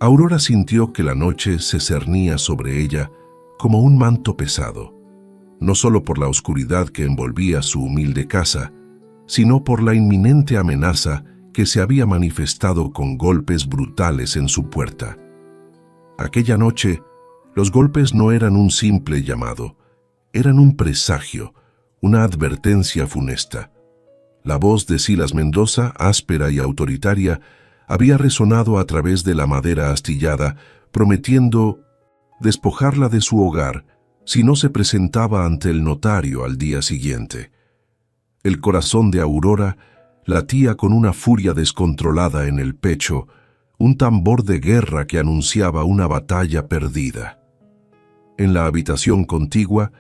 Aurora sintió que la noche se cernía sobre ella como un manto pesado, no solo por la oscuridad que envolvía su humilde casa, sino por la inminente amenaza que se había manifestado con golpes brutales en su puerta. Aquella noche, los golpes no eran un simple llamado, eran un presagio, una advertencia funesta. La voz de Silas Mendoza, áspera y autoritaria, había resonado a través de la madera astillada, prometiendo despojarla de su hogar si no se presentaba ante el notario al día siguiente. El corazón de Aurora latía con una furia descontrolada en el pecho, un tambor de guerra que anunciaba una batalla perdida. En la habitación contigua,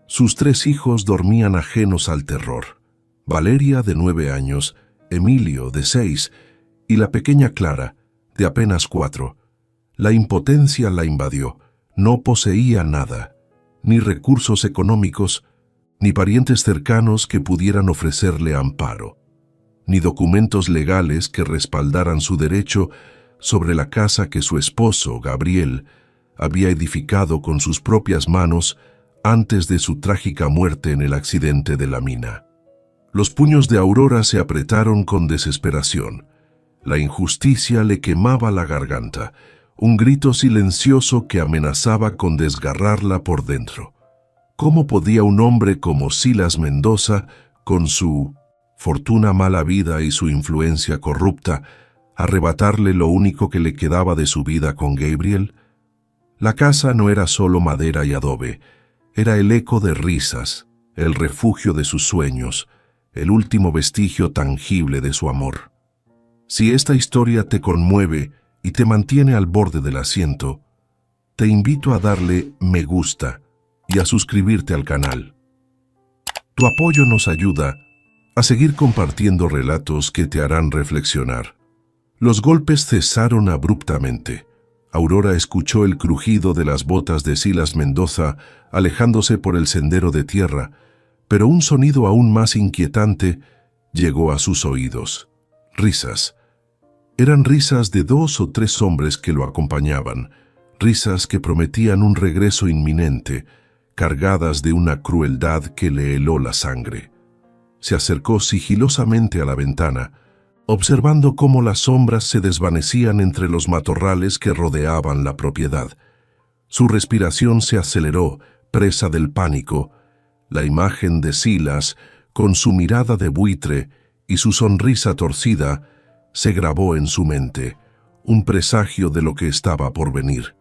sus 3 hijos dormían ajenos al terror. Valeria, de 9 años, Emilio, de 6, y la pequeña Clara, de apenas 4. La impotencia la invadió. No poseía nada, ni recursos económicos, ni parientes cercanos que pudieran ofrecerle amparo, ni documentos legales que respaldaran su derecho sobre la casa que su esposo, Gabriel, había edificado con sus propias manos antes de su trágica muerte en el accidente de la mina. Los puños de Aurora se apretaron con desesperación. La injusticia le quemaba la garganta, un grito silencioso que amenazaba con desgarrarla por dentro. ¿Cómo podía un hombre como Silas Mendoza, con su fortuna mala vida y su influencia corrupta, arrebatarle lo único que le quedaba de su vida con Gabriel? La casa no era solo madera y adobe, era el eco de risas, el refugio de sus sueños, el último vestigio tangible de su amor. Si esta historia te conmueve y te mantiene al borde del asiento, te invito a darle me gusta y a suscribirte al canal. Tu apoyo nos ayuda a seguir compartiendo relatos que te harán reflexionar. Los golpes cesaron abruptamente. Aurora escuchó el crujido de las botas de Silas Mendoza alejándose por el sendero de tierra, pero un sonido aún más inquietante llegó a sus oídos. Risas. Eran risas de 2 o 3 hombres que lo acompañaban, risas que prometían un regreso inminente, cargadas de una crueldad que le heló la sangre. Se acercó sigilosamente a la ventana, observando cómo las sombras se desvanecían entre los matorrales que rodeaban la propiedad. Su respiración se aceleró, presa del pánico. La imagen de Silas, con su mirada de buitre y su sonrisa torcida, se grabó en su mente, un presagio de lo que estaba por venir.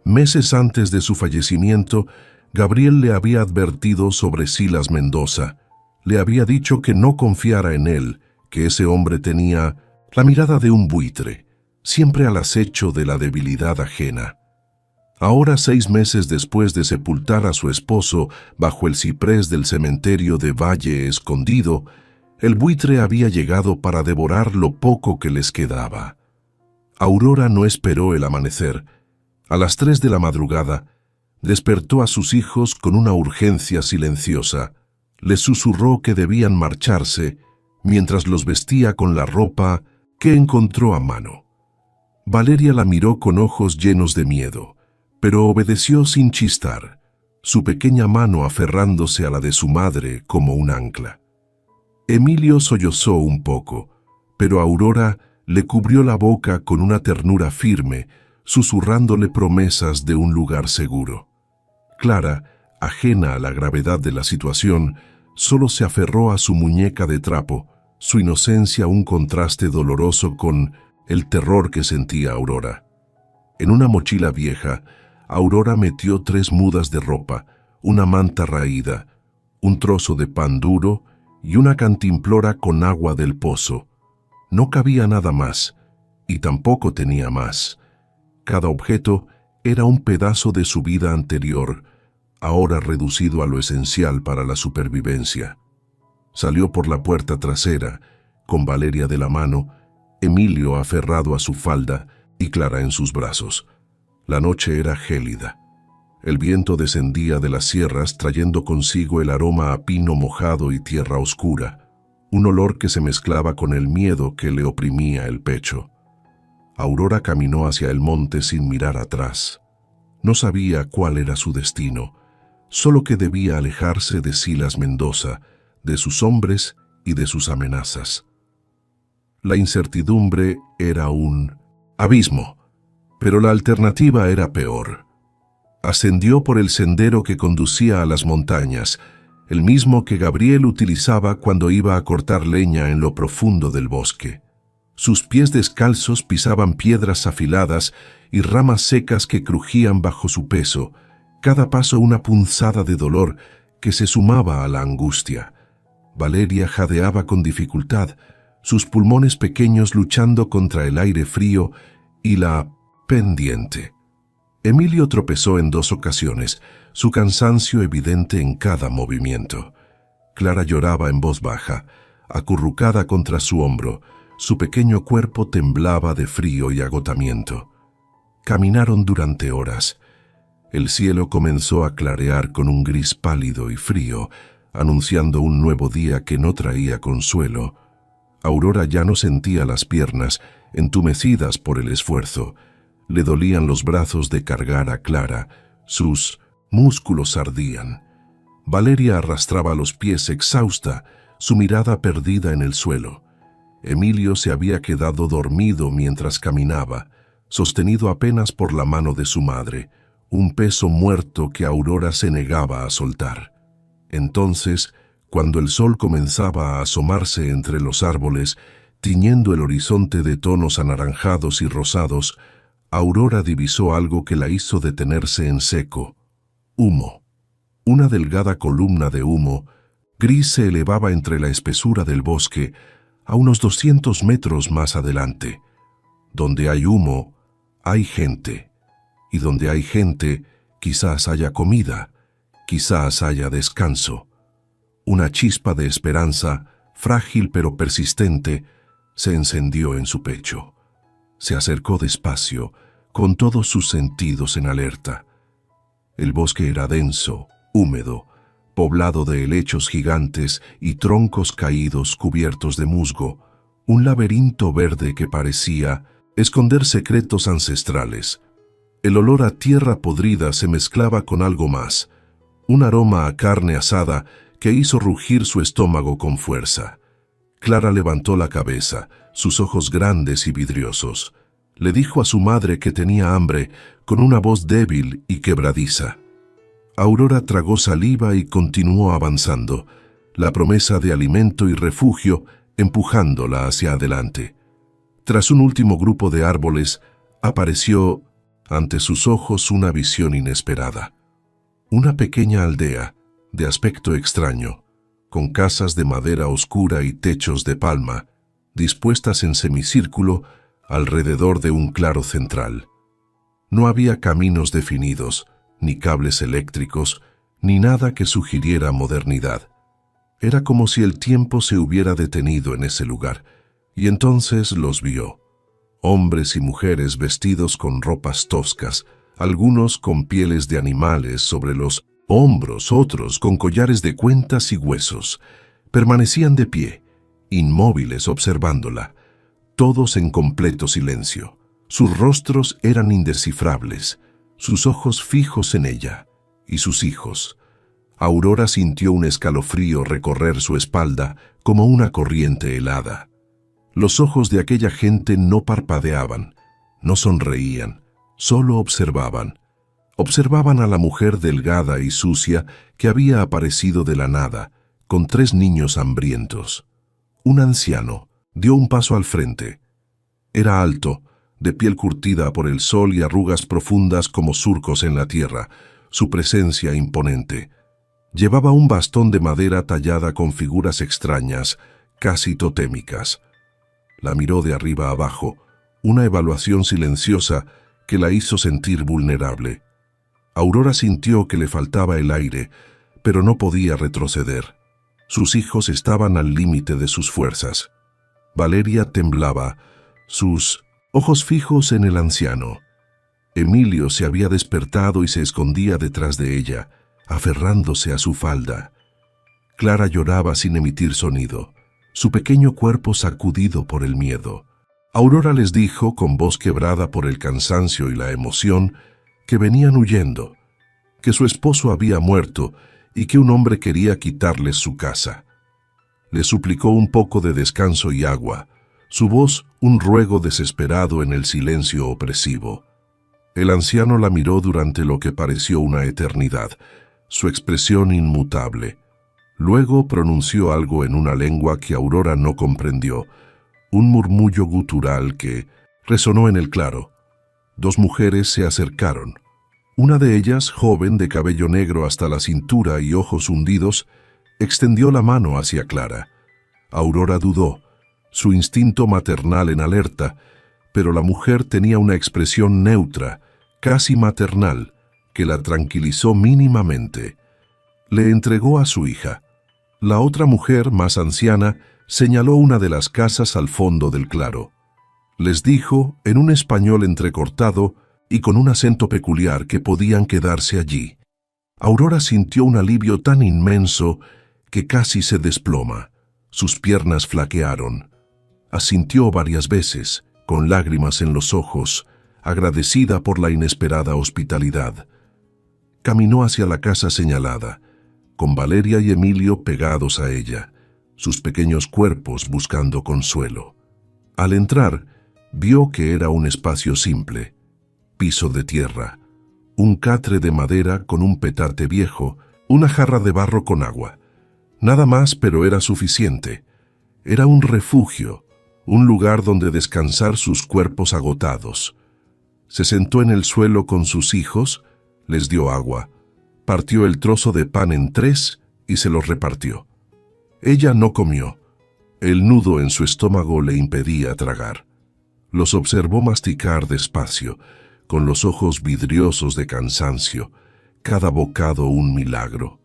Meses antes de su fallecimiento, Gabriel le había advertido sobre Silas Mendoza. Le había dicho que no confiara en él, que ese hombre tenía la mirada de un buitre, siempre al acecho de la debilidad ajena. Ahora, 6 meses después de sepultar a su esposo bajo el ciprés del cementerio de Valle Escondido, el buitre había llegado para devorar lo poco que les quedaba. Aurora no esperó el amanecer. A las 3 de la madrugada, despertó a sus hijos con una urgencia silenciosa. Les susurró que debían marcharse, mientras los vestía con la ropa que encontró a mano. Valeria la miró con ojos llenos de miedo, pero obedeció sin chistar, su pequeña mano aferrándose a la de su madre como un ancla. Emilio sollozó un poco, pero Aurora le cubrió la boca con una ternura firme, susurrándole promesas de un lugar seguro. Clara, ajena a la gravedad de la situación, solo se aferró a su muñeca de trapo, su inocencia un contraste doloroso con el terror que sentía Aurora. En una mochila vieja, Aurora metió 3 mudas de ropa, una manta raída, un trozo de pan duro y una cantimplora con agua del pozo. No cabía nada más, y tampoco tenía más. Cada objeto era un pedazo de su vida anterior, ahora reducido a lo esencial para la supervivencia. Salió por la puerta trasera, con Valeria de la mano, Emilio aferrado a su falda y Clara en sus brazos. La noche era gélida. El viento descendía de las sierras trayendo consigo el aroma a pino mojado y tierra oscura, un olor que se mezclaba con el miedo que le oprimía el pecho. Aurora caminó hacia el monte sin mirar atrás. No sabía cuál era su destino, solo que debía alejarse de Silas Mendoza, de sus hombres y de sus amenazas. La incertidumbre era un abismo, pero la alternativa era peor. Ascendió por el sendero que conducía a las montañas, el mismo que Gabriel utilizaba cuando iba a cortar leña en lo profundo del bosque. Sus pies descalzos pisaban piedras afiladas y ramas secas que crujían bajo su peso, cada paso una punzada de dolor que se sumaba a la angustia. Valeria jadeaba con dificultad, sus pulmones pequeños luchando contra el aire frío y la pendiente. Emilio tropezó en 2 ocasiones, su cansancio evidente en cada movimiento. Clara lloraba en voz baja, acurrucada contra su hombro. Su pequeño cuerpo temblaba de frío y agotamiento. Caminaron durante horas. El cielo comenzó a clarear con un gris pálido y frío, anunciando un nuevo día que no traía consuelo. Aurora ya no sentía las piernas, entumecidas por el esfuerzo. Le dolían los brazos de cargar a Clara, sus músculos ardían. Valeria arrastraba los pies exhausta, su mirada perdida en el suelo. Emilio se había quedado dormido mientras caminaba, sostenido apenas por la mano de su madre, un peso muerto que Aurora se negaba a soltar. Entonces, cuando el sol comenzaba a asomarse entre los árboles, tiñendo el horizonte de tonos anaranjados y rosados, Aurora divisó algo que la hizo detenerse en seco. Humo. Una delgada columna de humo, gris, se elevaba entre la espesura del bosque, a unos 200 metros más adelante. Donde hay humo, hay gente. Y donde hay gente, quizás haya comida, quizás haya descanso. Una chispa de esperanza, frágil pero persistente, se encendió en su pecho. Se acercó despacio, con todos sus sentidos en alerta. El bosque era denso, húmedo, poblado de helechos gigantes y troncos caídos cubiertos de musgo, un laberinto verde que parecía esconder secretos ancestrales. El olor a tierra podrida se mezclaba con algo más, un aroma a carne asada que hizo rugir su estómago con fuerza. Clara levantó la cabeza, sus ojos grandes y vidriosos. Le dijo a su madre que tenía hambre con una voz débil y quebradiza. Aurora tragó saliva y continuó avanzando, la promesa de alimento y refugio empujándola hacia adelante. Tras un último grupo de árboles, apareció ante sus ojos una visión inesperada. Una pequeña aldea, de aspecto extraño, con casas de madera oscura y techos de palma, dispuestas en semicírculo alrededor de un claro central. No había caminos definidos, ni cables eléctricos, ni nada que sugiriera modernidad. Era como si el tiempo se hubiera detenido en ese lugar, y entonces los vio. Hombres y mujeres vestidos con ropas toscas, algunos con pieles de animales sobre los hombros, otros con collares de cuentas y huesos. Permanecían de pie, inmóviles observándola, todos en completo silencio. Sus rostros eran indescifrables, sus ojos fijos en ella y sus hijos. Aurora sintió un escalofrío recorrer su espalda como una corriente helada. Los ojos de aquella gente no parpadeaban, no sonreían, solo observaban. Observaban a la mujer delgada y sucia que había aparecido de la nada, con 3 niños hambrientos. Un anciano dio un paso al frente. Era alto, de piel curtida por el sol y arrugas profundas como surcos en la tierra, su presencia imponente. Llevaba un bastón de madera tallada con figuras extrañas, casi totémicas. La miró de arriba abajo, una evaluación silenciosa que la hizo sentir vulnerable. Aurora sintió que le faltaba el aire, pero no podía retroceder. Sus hijos estaban al límite de sus fuerzas. Valeria temblaba, sus ojos fijos en el anciano. Emilio se había despertado y se escondía detrás de ella, aferrándose a su falda. Clara lloraba sin emitir sonido, su pequeño cuerpo sacudido por el miedo. Aurora les dijo, con voz quebrada por el cansancio y la emoción, que venían huyendo, que su esposo había muerto y que un hombre quería quitarles su casa. Le suplicó un poco de descanso y agua, su voz un ruego desesperado en el silencio opresivo. El anciano la miró durante lo que pareció una eternidad, su expresión inmutable. Luego pronunció algo en una lengua que Aurora no comprendió, un murmullo gutural que resonó en el claro. Dos mujeres se acercaron. Una de ellas, joven, de cabello negro hasta la cintura y ojos hundidos, extendió la mano hacia Clara. Aurora dudó, su instinto maternal en alerta, pero la mujer tenía una expresión neutra, casi maternal, que la tranquilizó mínimamente. Le entregó a su hija. La otra mujer, más anciana, señaló una de las casas al fondo del claro. Les dijo, en un español entrecortado y con un acento peculiar, que podían quedarse allí. Aurora sintió un alivio tan inmenso que casi se desploma. Sus piernas flaquearon. Asintió varias veces, con lágrimas en los ojos, agradecida por la inesperada hospitalidad. Caminó hacia la casa señalada, con Valeria y Emilio pegados a ella, sus pequeños cuerpos buscando consuelo. Al entrar, vio que era un espacio simple, piso de tierra, un catre de madera con un petate viejo, una jarra de barro con agua. Nada más, pero era suficiente. Era un refugio, un lugar donde descansar sus cuerpos agotados. Se sentó en el suelo con sus hijos, les dio agua, partió el trozo de pan en 3 y se los repartió. Ella no comió. El nudo en su estómago le impedía tragar. Los observó masticar despacio, con los ojos vidriosos de cansancio, cada bocado un milagro.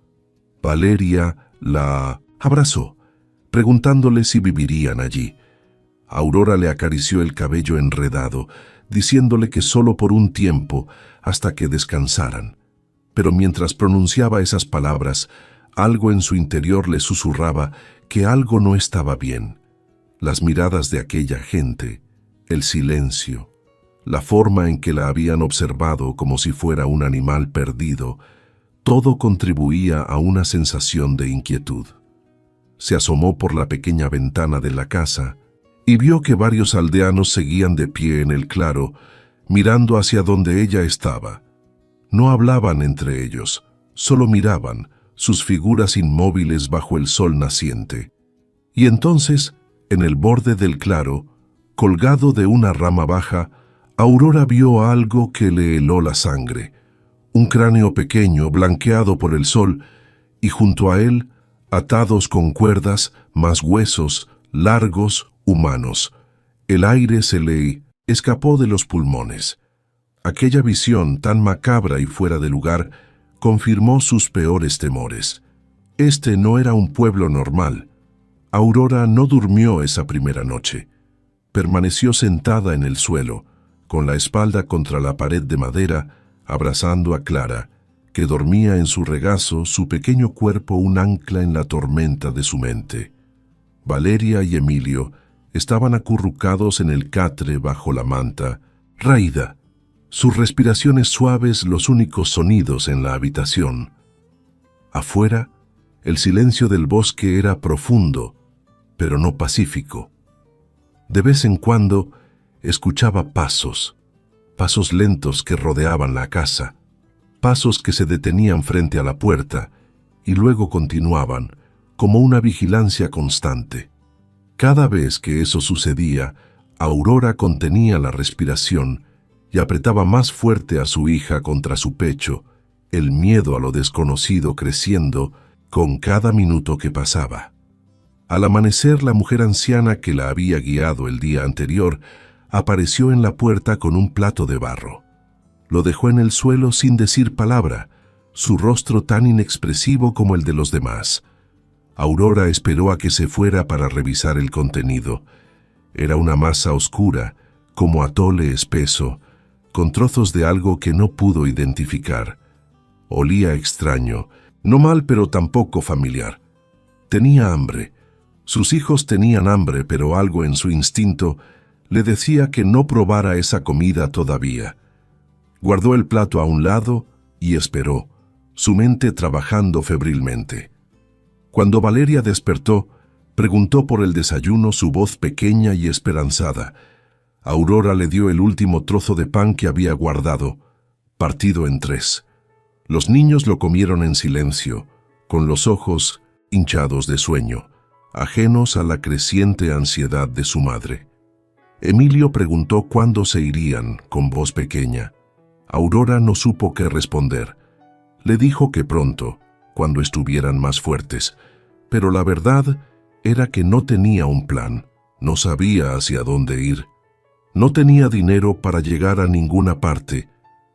Valeria la abrazó, preguntándole si vivirían allí. Aurora le acarició el cabello enredado, diciéndole que solo por un tiempo, hasta que descansaran. Pero mientras pronunciaba esas palabras, algo en su interior le susurraba que algo no estaba bien. Las miradas de aquella gente, el silencio, la forma en que la habían observado como si fuera un animal perdido, todo contribuía a una sensación de inquietud. Se asomó por la pequeña ventana de la casa y vio que varios aldeanos seguían de pie en el claro, mirando hacia donde ella estaba. No hablaban entre ellos, solo miraban, sus figuras inmóviles bajo el sol naciente. Y entonces, en el borde del claro, colgado de una rama baja, Aurora vio algo que le heló la sangre. Un cráneo pequeño, blanqueado por el sol, y junto a él, atados con cuerdas, más huesos, largos, humanos. El aire se le escapó de los pulmones. Aquella visión tan macabra y fuera de lugar confirmó sus peores temores. Este no era un pueblo normal. Aurora no durmió esa primera noche. Permaneció sentada en el suelo, con la espalda contra la pared de madera, abrazando a Clara, que dormía en su regazo, su pequeño cuerpo un ancla en la tormenta de su mente. Valeria y Emilio estaban acurrucados en el catre bajo la manta, raída, sus respiraciones suaves los únicos sonidos en la habitación. Afuera, el silencio del bosque era profundo, pero no pacífico. De vez en cuando, escuchaba pasos lentos que rodeaban la casa, pasos que se detenían frente a la puerta y luego continuaban, como una vigilancia constante. Cada vez que eso sucedía, Aurora contenía la respiración y apretaba más fuerte a su hija contra su pecho, el miedo a lo desconocido creciendo con cada minuto que pasaba. Al amanecer, la mujer anciana que la había guiado el día anterior apareció en la puerta con un plato de barro. Lo dejó en el suelo sin decir palabra, su rostro tan inexpresivo como el de los demás. Aurora esperó a que se fuera para revisar el contenido. Era una masa oscura, como atole espeso, con trozos de algo que no pudo identificar. Olía extraño, no mal pero tampoco familiar. Tenía hambre. Sus hijos tenían hambre, pero algo en su instinto Le decía que no probara esa comida todavía. Guardó el plato a un lado y esperó, su mente trabajando febrilmente. Cuando Valeria despertó, preguntó por el desayuno, su voz pequeña y esperanzada. Aurora le dio el último trozo de pan que había guardado, partido en 3. Los niños lo comieron en silencio, con los ojos hinchados de sueño, ajenos a la creciente ansiedad de su madre. Emilio preguntó cuándo se irían, con voz pequeña. Aurora no supo qué responder. Le dijo que pronto, cuando estuvieran más fuertes, pero la verdad era que no tenía un plan, no sabía hacia dónde ir. No tenía dinero para llegar a ninguna parte,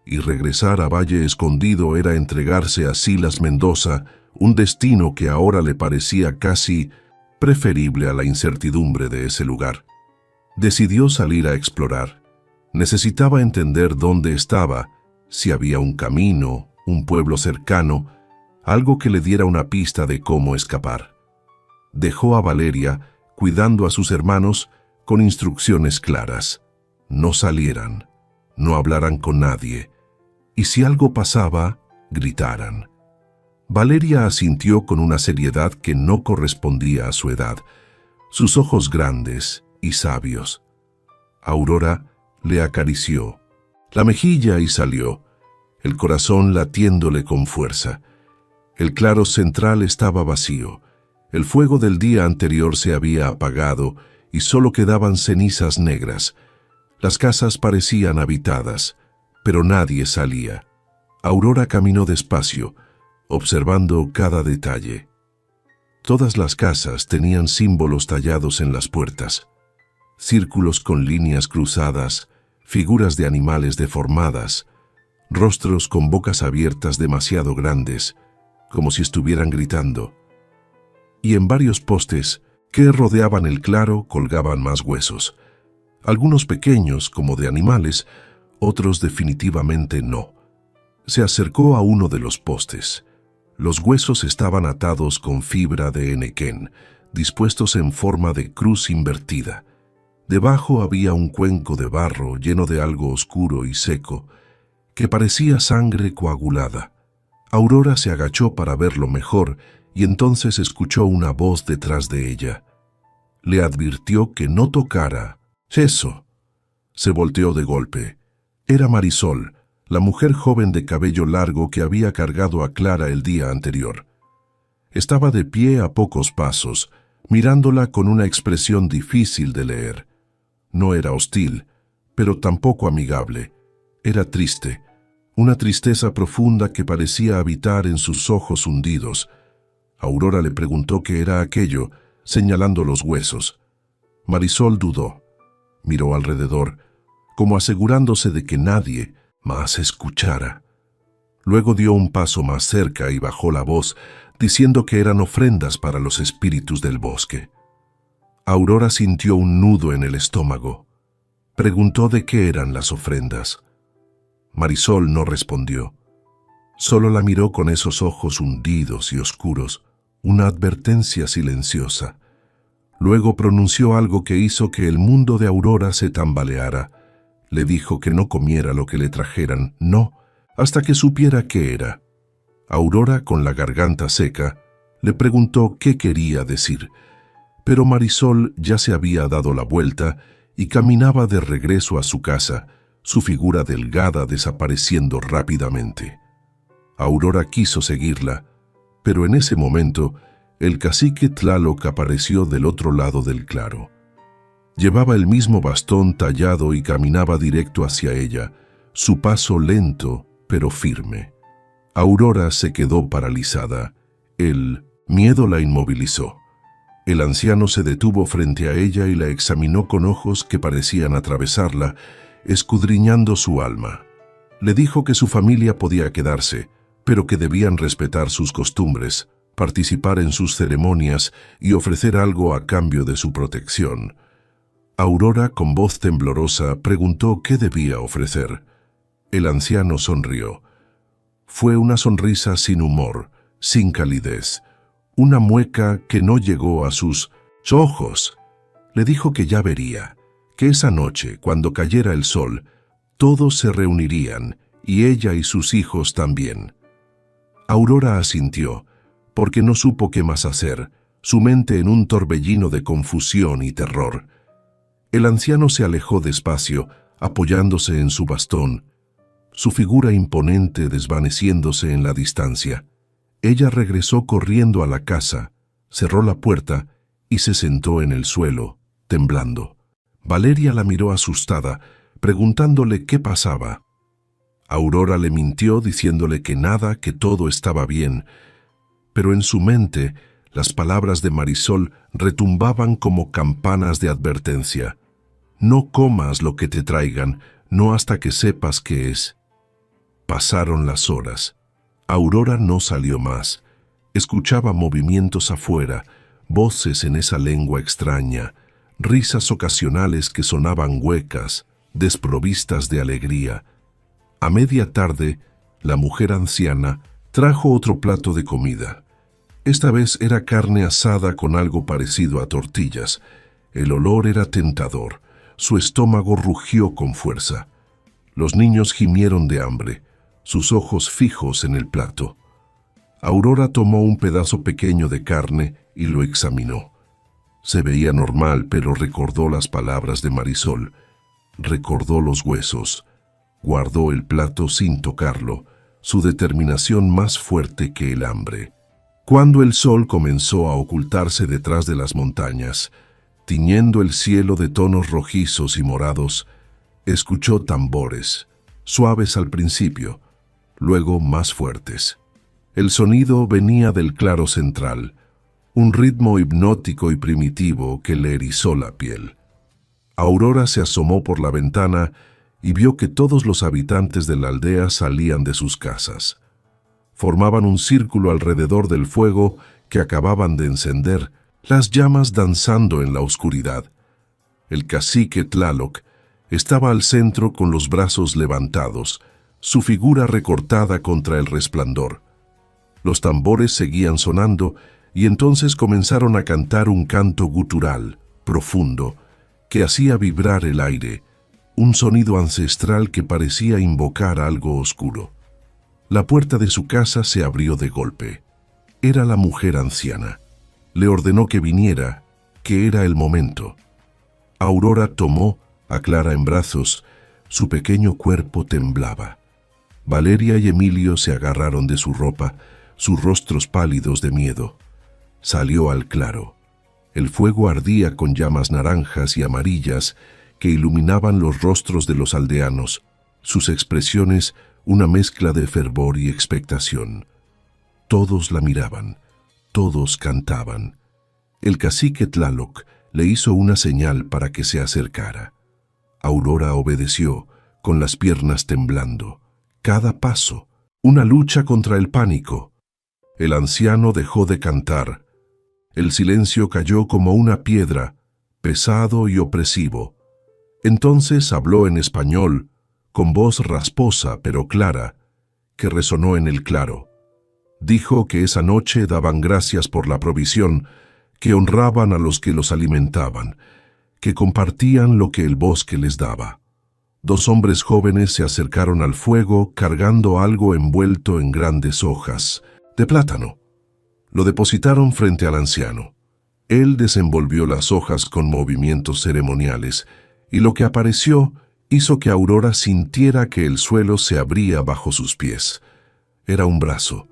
y regresar a Valle Escondido era entregarse a Silas Mendoza, un destino que ahora le parecía casi preferible a la incertidumbre de ese lugar. Decidió salir a explorar. Necesitaba entender dónde estaba, si había un camino, un pueblo cercano, algo que le diera una pista de cómo escapar. Dejó a Valeria cuidando a sus hermanos con instrucciones claras. No salieran, no hablaran con nadie, y si algo pasaba, gritaran. Valeria asintió con una seriedad que no correspondía a su edad, sus ojos grandes y sabios. Aurora le acarició la mejilla y salió, el corazón latiéndole con fuerza. El claro central estaba vacío, el fuego del día anterior se había apagado y solo quedaban cenizas negras. Las casas parecían habitadas, pero nadie salía. Aurora caminó despacio, observando cada detalle. Todas las casas tenían símbolos tallados en las puertas, círculos con líneas cruzadas, figuras de animales deformadas, rostros con bocas abiertas demasiado grandes, como si estuvieran gritando. Y en varios postes que rodeaban el claro colgaban más huesos, algunos pequeños como de animales, otros definitivamente no. Se acercó a uno de los postes. Los huesos estaban atados con fibra de henequén, dispuestos en forma de cruz invertida. Debajo había un cuenco de barro lleno de algo oscuro y seco, que parecía sangre coagulada. Aurora se agachó para verlo mejor y entonces escuchó una voz detrás de ella. Le advirtió que no tocara eso. Se volteó de golpe. Era Marisol, la mujer joven de cabello largo que había cargado a Clara el día anterior. Estaba de pie a pocos pasos, mirándola con una expresión difícil de leer. No era hostil, pero tampoco amigable. Era triste, una tristeza profunda que parecía habitar en sus ojos hundidos. Aurora le preguntó qué era aquello, señalando los huesos. Marisol dudó. Miró alrededor, como asegurándose de que nadie más escuchara. Luego dio un paso más cerca y bajó la voz, diciendo que eran ofrendas para los espíritus del bosque. Aurora sintió un nudo en el estómago. Preguntó de qué eran las ofrendas. Marisol no respondió. Solo la miró con esos ojos hundidos y oscuros, una advertencia silenciosa. Luego pronunció algo que hizo que el mundo de Aurora se tambaleara. Le dijo que no comiera lo que le trajeran, no, hasta que supiera qué era. Aurora, con la garganta seca, le preguntó qué quería decir, pero Marisol ya se había dado la vuelta y caminaba de regreso a su casa, su figura delgada desapareciendo rápidamente. Aurora quiso seguirla, pero en ese momento el cacique Tlaloc apareció del otro lado del claro. Llevaba el mismo bastón tallado y caminaba directo hacia ella, su paso lento pero firme. Aurora se quedó paralizada. El miedo la inmovilizó. El anciano se detuvo frente a ella y la examinó con ojos que parecían atravesarla, escudriñando su alma. Le dijo que su familia podía quedarse, pero que debían respetar sus costumbres, participar en sus ceremonias y ofrecer algo a cambio de su protección. Aurora, con voz temblorosa, preguntó qué debía ofrecer. El anciano sonrió. Fue una sonrisa sin humor, sin calidez, una mueca que no llegó a sus ojos. Le dijo que ya vería, que esa noche, cuando cayera el sol, todos se reunirían, y ella y sus hijos también. Aurora asintió, porque no supo qué más hacer, su mente en un torbellino de confusión y terror. El anciano se alejó despacio, apoyándose en su bastón, su figura imponente desvaneciéndose en la distancia. Ella regresó corriendo a la casa, cerró la puerta y se sentó en el suelo, temblando. Valeria la miró asustada, preguntándole qué pasaba. Aurora le mintió diciéndole que nada, que todo estaba bien, pero en su mente las palabras de Marisol retumbaban como campanas de advertencia. No comas lo que te traigan, no hasta que sepas qué es. Pasaron las horas. Aurora no salió más. Escuchaba movimientos afuera, voces en esa lengua extraña, risas ocasionales que sonaban huecas, desprovistas de alegría. A media tarde, la mujer anciana trajo otro plato de comida. Esta vez era carne asada con algo parecido a tortillas. El olor era tentador. Su estómago rugió con fuerza. Los niños gimieron de hambre, sus ojos fijos en el plato. Aurora tomó un pedazo pequeño de carne y lo examinó. Se veía normal, pero recordó las palabras de Marisol. Recordó los huesos. Guardó el plato sin tocarlo, su determinación más fuerte que el hambre. Cuando el sol comenzó a ocultarse detrás de las montañas, tiñendo el cielo de tonos rojizos y morados, escuchó tambores, suaves al principio, luego más fuertes. El sonido venía del claro central, un ritmo hipnótico y primitivo que le erizó la piel. Aurora se asomó por la ventana y vio que todos los habitantes de la aldea salían de sus casas. Formaban un círculo alrededor del fuego que acababan de encender, las llamas danzando en la oscuridad. El cacique Tlaloc estaba al centro con los brazos levantados, su figura recortada contra el resplandor. Los tambores seguían sonando y entonces comenzaron a cantar un canto gutural, profundo, que hacía vibrar el aire, un sonido ancestral que parecía invocar algo oscuro. La puerta de su casa se abrió de golpe. Era la mujer anciana. Le ordenó que viniera, que era el momento. Aurora tomó a Clara en brazos, su pequeño cuerpo temblaba. Valeria y Emilio se agarraron de su ropa, sus rostros pálidos de miedo. Salió al claro. El fuego ardía con llamas naranjas y amarillas que iluminaban los rostros de los aldeanos, sus expresiones una mezcla de fervor y expectación. Todos la miraban, todos cantaban. El cacique Tlaloc le hizo una señal para que se acercara. Aurora obedeció, con las piernas temblando. Cada paso, una lucha contra el pánico. El anciano dejó de cantar. El silencio cayó como una piedra, pesado y opresivo. Entonces habló en español, con voz rasposa pero clara, que resonó en el claro. Dijo que esa noche daban gracias por la provisión, que honraban a los que los alimentaban, que compartían lo que el bosque les daba. Dos hombres jóvenes se acercaron al fuego cargando algo envuelto en grandes hojas, de plátano. Lo depositaron frente al anciano. Él desenvolvió las hojas con movimientos ceremoniales, y lo que apareció hizo que Aurora sintiera que el suelo se abría bajo sus pies. Era un brazo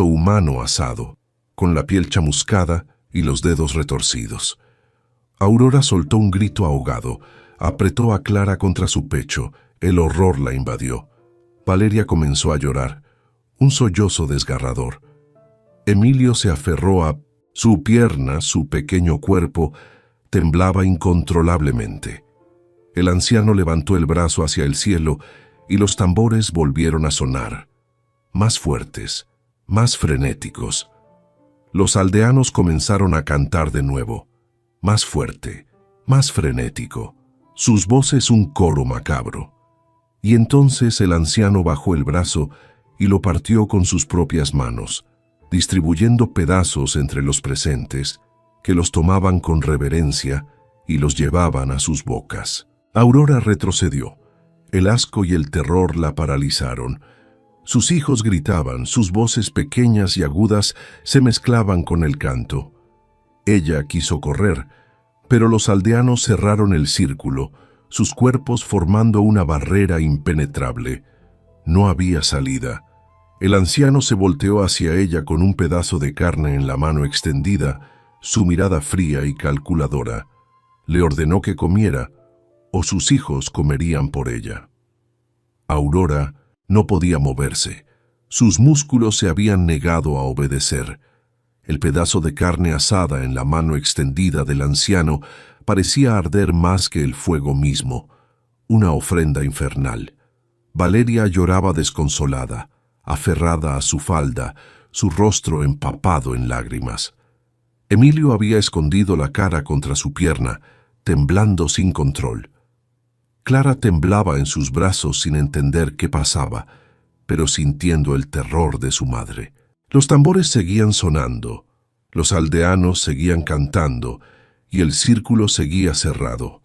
humano asado, con la piel chamuscada y los dedos retorcidos. Aurora soltó un grito ahogado, apretó a Clara contra su pecho, el horror la invadió. Valeria comenzó a llorar, un sollozo desgarrador. Emilio se aferró a su pierna, su pequeño cuerpo temblaba incontrolablemente. El anciano levantó el brazo hacia el cielo y los tambores volvieron a sonar, más fuertes, más frenéticos. Los aldeanos comenzaron a cantar de nuevo, más fuerte, más frenético, sus voces un coro macabro. Y entonces el anciano bajó el brazo y lo partió con sus propias manos, distribuyendo pedazos entre los presentes, que los tomaban con reverencia y los llevaban a sus bocas. Aurora retrocedió. El asco y el terror la paralizaron. Sus hijos gritaban, sus voces pequeñas y agudas se mezclaban con el canto. Ella quiso correr, pero los aldeanos cerraron el círculo, sus cuerpos formando una barrera impenetrable. No había salida. El anciano se volteó hacia ella con un pedazo de carne en la mano extendida, su mirada fría y calculadora. Le ordenó que comiera, o sus hijos comerían por ella. Aurora no podía moverse. Sus músculos se habían negado a obedecer. El pedazo de carne asada en la mano extendida del anciano parecía arder más que el fuego mismo, una ofrenda infernal. Valeria lloraba desconsolada, aferrada a su falda, su rostro empapado en lágrimas. Emilio había escondido la cara contra su pierna, temblando sin control. Clara temblaba en sus brazos sin entender qué pasaba, pero sintiendo el terror de su madre. Los tambores seguían sonando, los aldeanos seguían cantando, y el círculo seguía cerrado.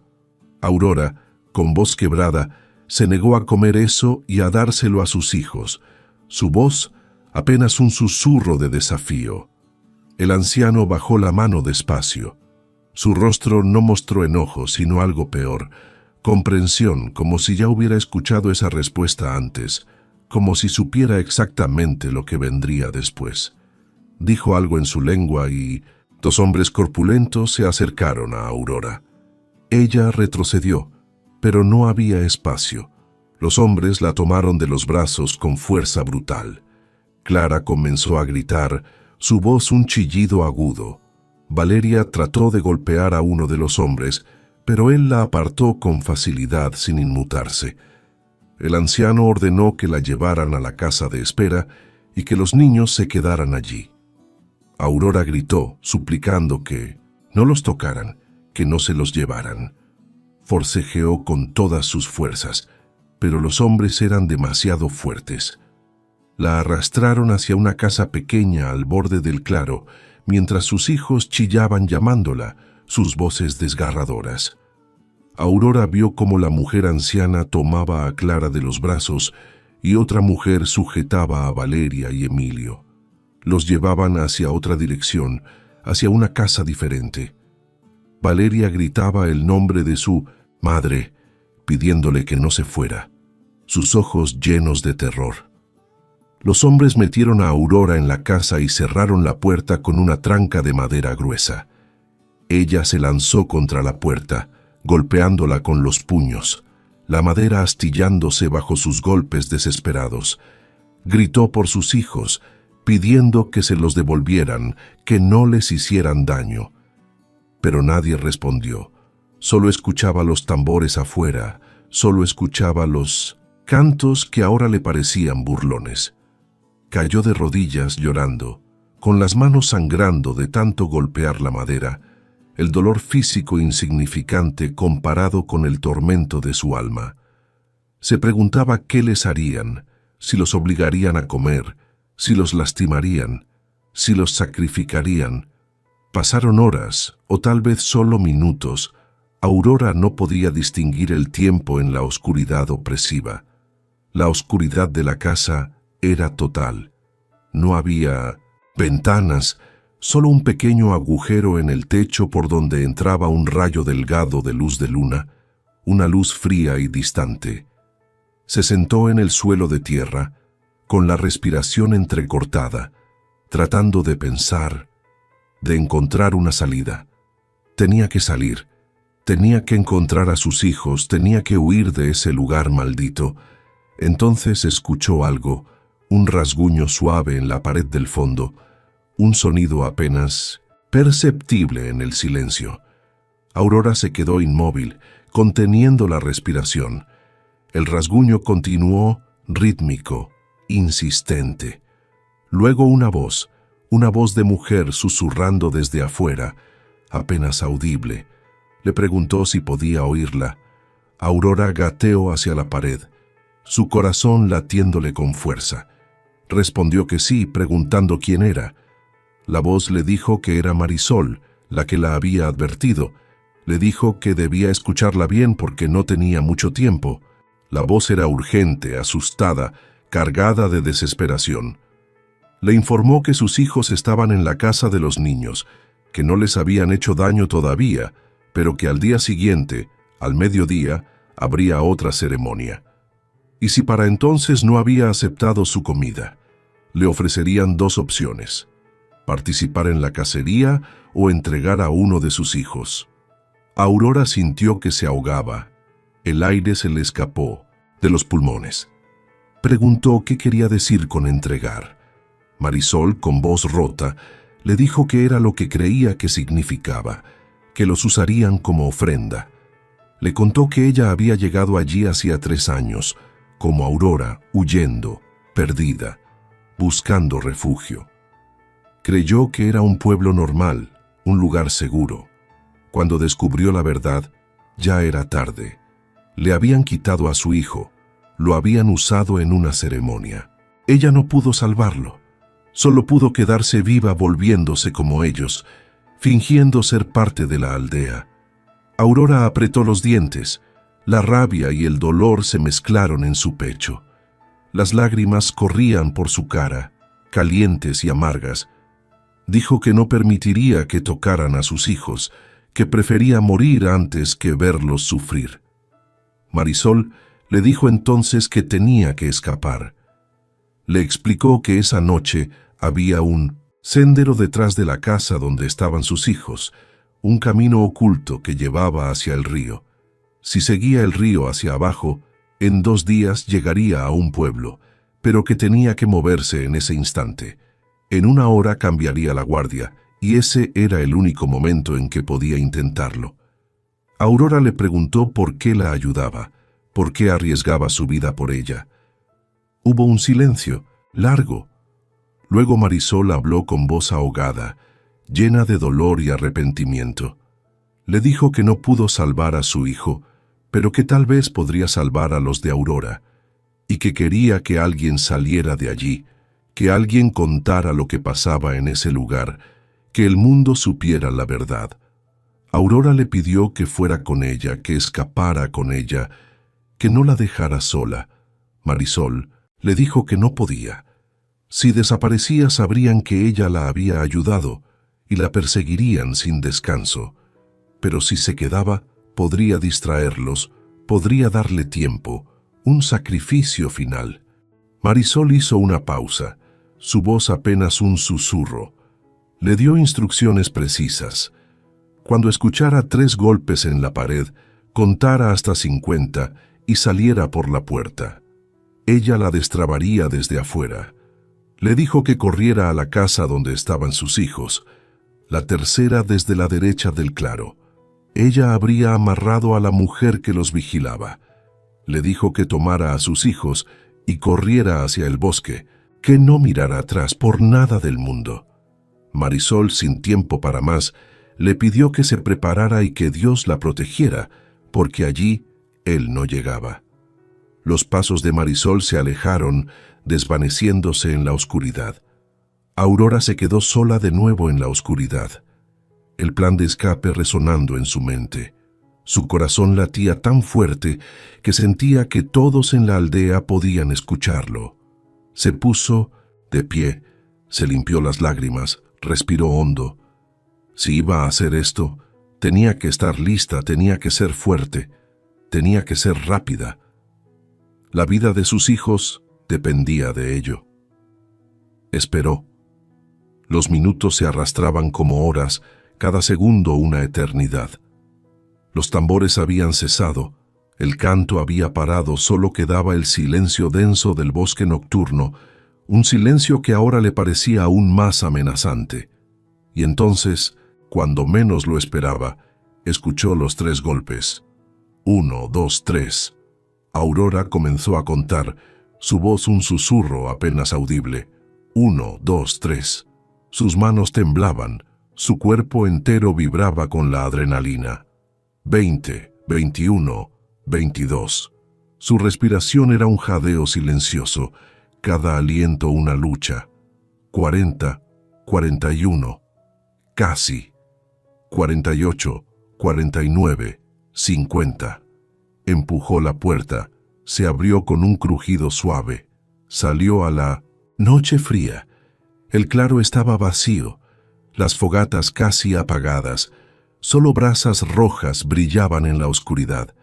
Aurora, con voz quebrada, se negó a comer eso y a dárselo a sus hijos. Su voz, apenas un susurro de desafío. El anciano bajó la mano despacio. Su rostro no mostró enojo, sino algo peor, comprensión, como si ya hubiera escuchado esa respuesta antes, como si supiera exactamente lo que vendría después. Dijo algo en su lengua y dos hombres corpulentos se acercaron a Aurora. Ella retrocedió, pero no había espacio. Los hombres la tomaron de los brazos con fuerza brutal. Clara comenzó a gritar, su voz un chillido agudo. Valeria trató de golpear a uno de los hombres, pero él la apartó con facilidad sin inmutarse. El anciano ordenó que la llevaran a la casa de espera y que los niños se quedaran allí. Aurora gritó, suplicando que no los tocaran, que no se los llevaran. Forcejeó con todas sus fuerzas, pero los hombres eran demasiado fuertes. La arrastraron hacia una casa pequeña al borde del claro, mientras sus hijos chillaban llamándola, sus voces desgarradoras. Aurora vio cómo la mujer anciana tomaba a Clara de los brazos y otra mujer sujetaba a Valeria y Emilio. Los llevaban hacia otra dirección, hacia una casa diferente. Valeria gritaba el nombre de su madre, pidiéndole que no se fuera, sus ojos llenos de terror. Los hombres metieron a Aurora en la casa y cerraron la puerta con una tranca de madera gruesa. Ella se lanzó contra la puerta, golpeándola con los puños, la madera astillándose bajo sus golpes desesperados. Gritó por sus hijos, pidiendo que se los devolvieran, que no les hicieran daño. Pero nadie respondió. Solo escuchaba los tambores afuera, solo escuchaba los cantos que ahora le parecían burlones. Cayó de rodillas llorando, con las manos sangrando de tanto golpear la madera, el dolor físico insignificante comparado con el tormento de su alma. Se preguntaba qué les harían, si los obligarían a comer, si los lastimarían, si los sacrificarían. Pasaron horas, o tal vez solo minutos. Aurora no podía distinguir el tiempo en la oscuridad opresiva. La oscuridad de la casa era total. No había ventanas, solo un pequeño agujero en el techo por donde entraba un rayo delgado de luz de luna, una luz fría y distante. Se sentó en el suelo de tierra, con la respiración entrecortada, tratando de pensar, de encontrar una salida. Tenía que salir, tenía que encontrar a sus hijos, tenía que huir de ese lugar maldito. Entonces escuchó algo, un rasguño suave en la pared del fondo, un sonido apenas perceptible en el silencio. Aurora se quedó inmóvil, conteniendo la respiración. El rasguño continuó, rítmico, insistente. Luego una voz de mujer susurrando desde afuera, apenas audible. Le preguntó si podía oírla. Aurora gateó hacia la pared, su corazón latiéndole con fuerza. Respondió que sí, preguntando quién era. La voz le dijo que era Marisol, la que la había advertido, Le dijo que debía escucharla bien porque no tenía mucho tiempo. La voz era urgente, asustada, cargada de desesperación. Le informó que sus hijos estaban en la casa de los niños, que no les habían hecho daño todavía, pero que al día siguiente, al mediodía, habría otra ceremonia. Y si para entonces no había aceptado su comida, le ofrecerían dos opciones: participar en la cacería o entregar a uno de sus hijos. Aurora sintió que se ahogaba. El aire se le escapó de los pulmones. Preguntó qué quería decir con entregar. Marisol, con voz rota, le dijo que era lo que creía que significaba, que los usarían como ofrenda. Le contó que ella había llegado allí hacía 3 años, como Aurora, huyendo, perdida, buscando refugio. Creyó que era un pueblo normal, un lugar seguro. Cuando descubrió la verdad, ya era tarde. Le habían quitado a su hijo, lo habían usado en una ceremonia. Ella no pudo salvarlo. Solo pudo quedarse viva volviéndose como ellos, fingiendo ser parte de la aldea. Aurora apretó los dientes. La rabia y el dolor se mezclaron en su pecho. Las lágrimas corrían por su cara, calientes y amargas. Dijo que no permitiría que tocaran a sus hijos, que prefería morir antes que verlos sufrir. Marisol le dijo entonces que tenía que escapar. Le explicó que esa noche había un sendero detrás de la casa donde estaban sus hijos, un camino oculto que llevaba hacia el río. Si seguía el río hacia abajo, en 2 días llegaría a un pueblo, pero que tenía que moverse en ese instante. En 1 hora cambiaría la guardia, y ese era el único momento en que podía intentarlo. Aurora le preguntó por qué la ayudaba, por qué arriesgaba su vida por ella. Hubo un silencio, largo. Luego Marisol habló con voz ahogada, llena de dolor y arrepentimiento. Le dijo que no pudo salvar a su hijo, pero que tal vez podría salvar a los de Aurora, y que quería que alguien saliera de allí, que alguien contara lo que pasaba en ese lugar, que el mundo supiera la verdad. Aurora le pidió que fuera con ella, que escapara con ella, que no la dejara sola. Marisol le dijo que no podía. Si desaparecía sabrían que ella la había ayudado y la perseguirían sin descanso. Pero si se quedaba, podría distraerlos, podría darle tiempo, un sacrificio final. Marisol hizo una pausa, su voz apenas un susurro. Le dio instrucciones precisas. Cuando escuchara 3 golpes en la pared, contara hasta 50 y saliera por la puerta. Ella la destrabaría desde afuera. Le dijo que corriera a la casa donde estaban sus hijos, la tercera desde la derecha del claro. Ella habría amarrado a la mujer que los vigilaba. Le dijo que tomara a sus hijos y corriera hacia el bosque, que no mirara atrás por nada del mundo. Marisol, sin tiempo para más, le pidió que se preparara y que Dios la protegiera, porque allí él no llegaba. Los pasos de Marisol se alejaron, desvaneciéndose en la oscuridad. Aurora se quedó sola de nuevo en la oscuridad, el plan de escape resonando en su mente. Su corazón latía tan fuerte que sentía que todos en la aldea podían escucharlo. Se puso de pie, se limpió las lágrimas, respiró hondo. Si iba a hacer esto, tenía que estar lista, tenía que ser fuerte, tenía que ser rápida. La vida de sus hijos dependía de ello. Esperó. Los minutos se arrastraban como horas, cada segundo una eternidad. Los tambores habían cesado, el canto había parado, solo quedaba el silencio denso del bosque nocturno, un silencio que ahora le parecía aún más amenazante. Y entonces, cuando menos lo esperaba, escuchó los 3 golpes. 1, 2, 3. Aurora comenzó a contar, su voz un susurro apenas audible. 1, 2, 3. Sus manos temblaban, su cuerpo entero vibraba con la adrenalina. 20, 21, 22. Su respiración era un jadeo silencioso, cada aliento una lucha. 40, 41. Casi. 48, 49, 50. Empujó la puerta, se abrió con un crujido suave. Salió a la noche fría. El claro estaba vacío, las fogatas casi apagadas, solo brasas rojas brillaban en la oscuridad.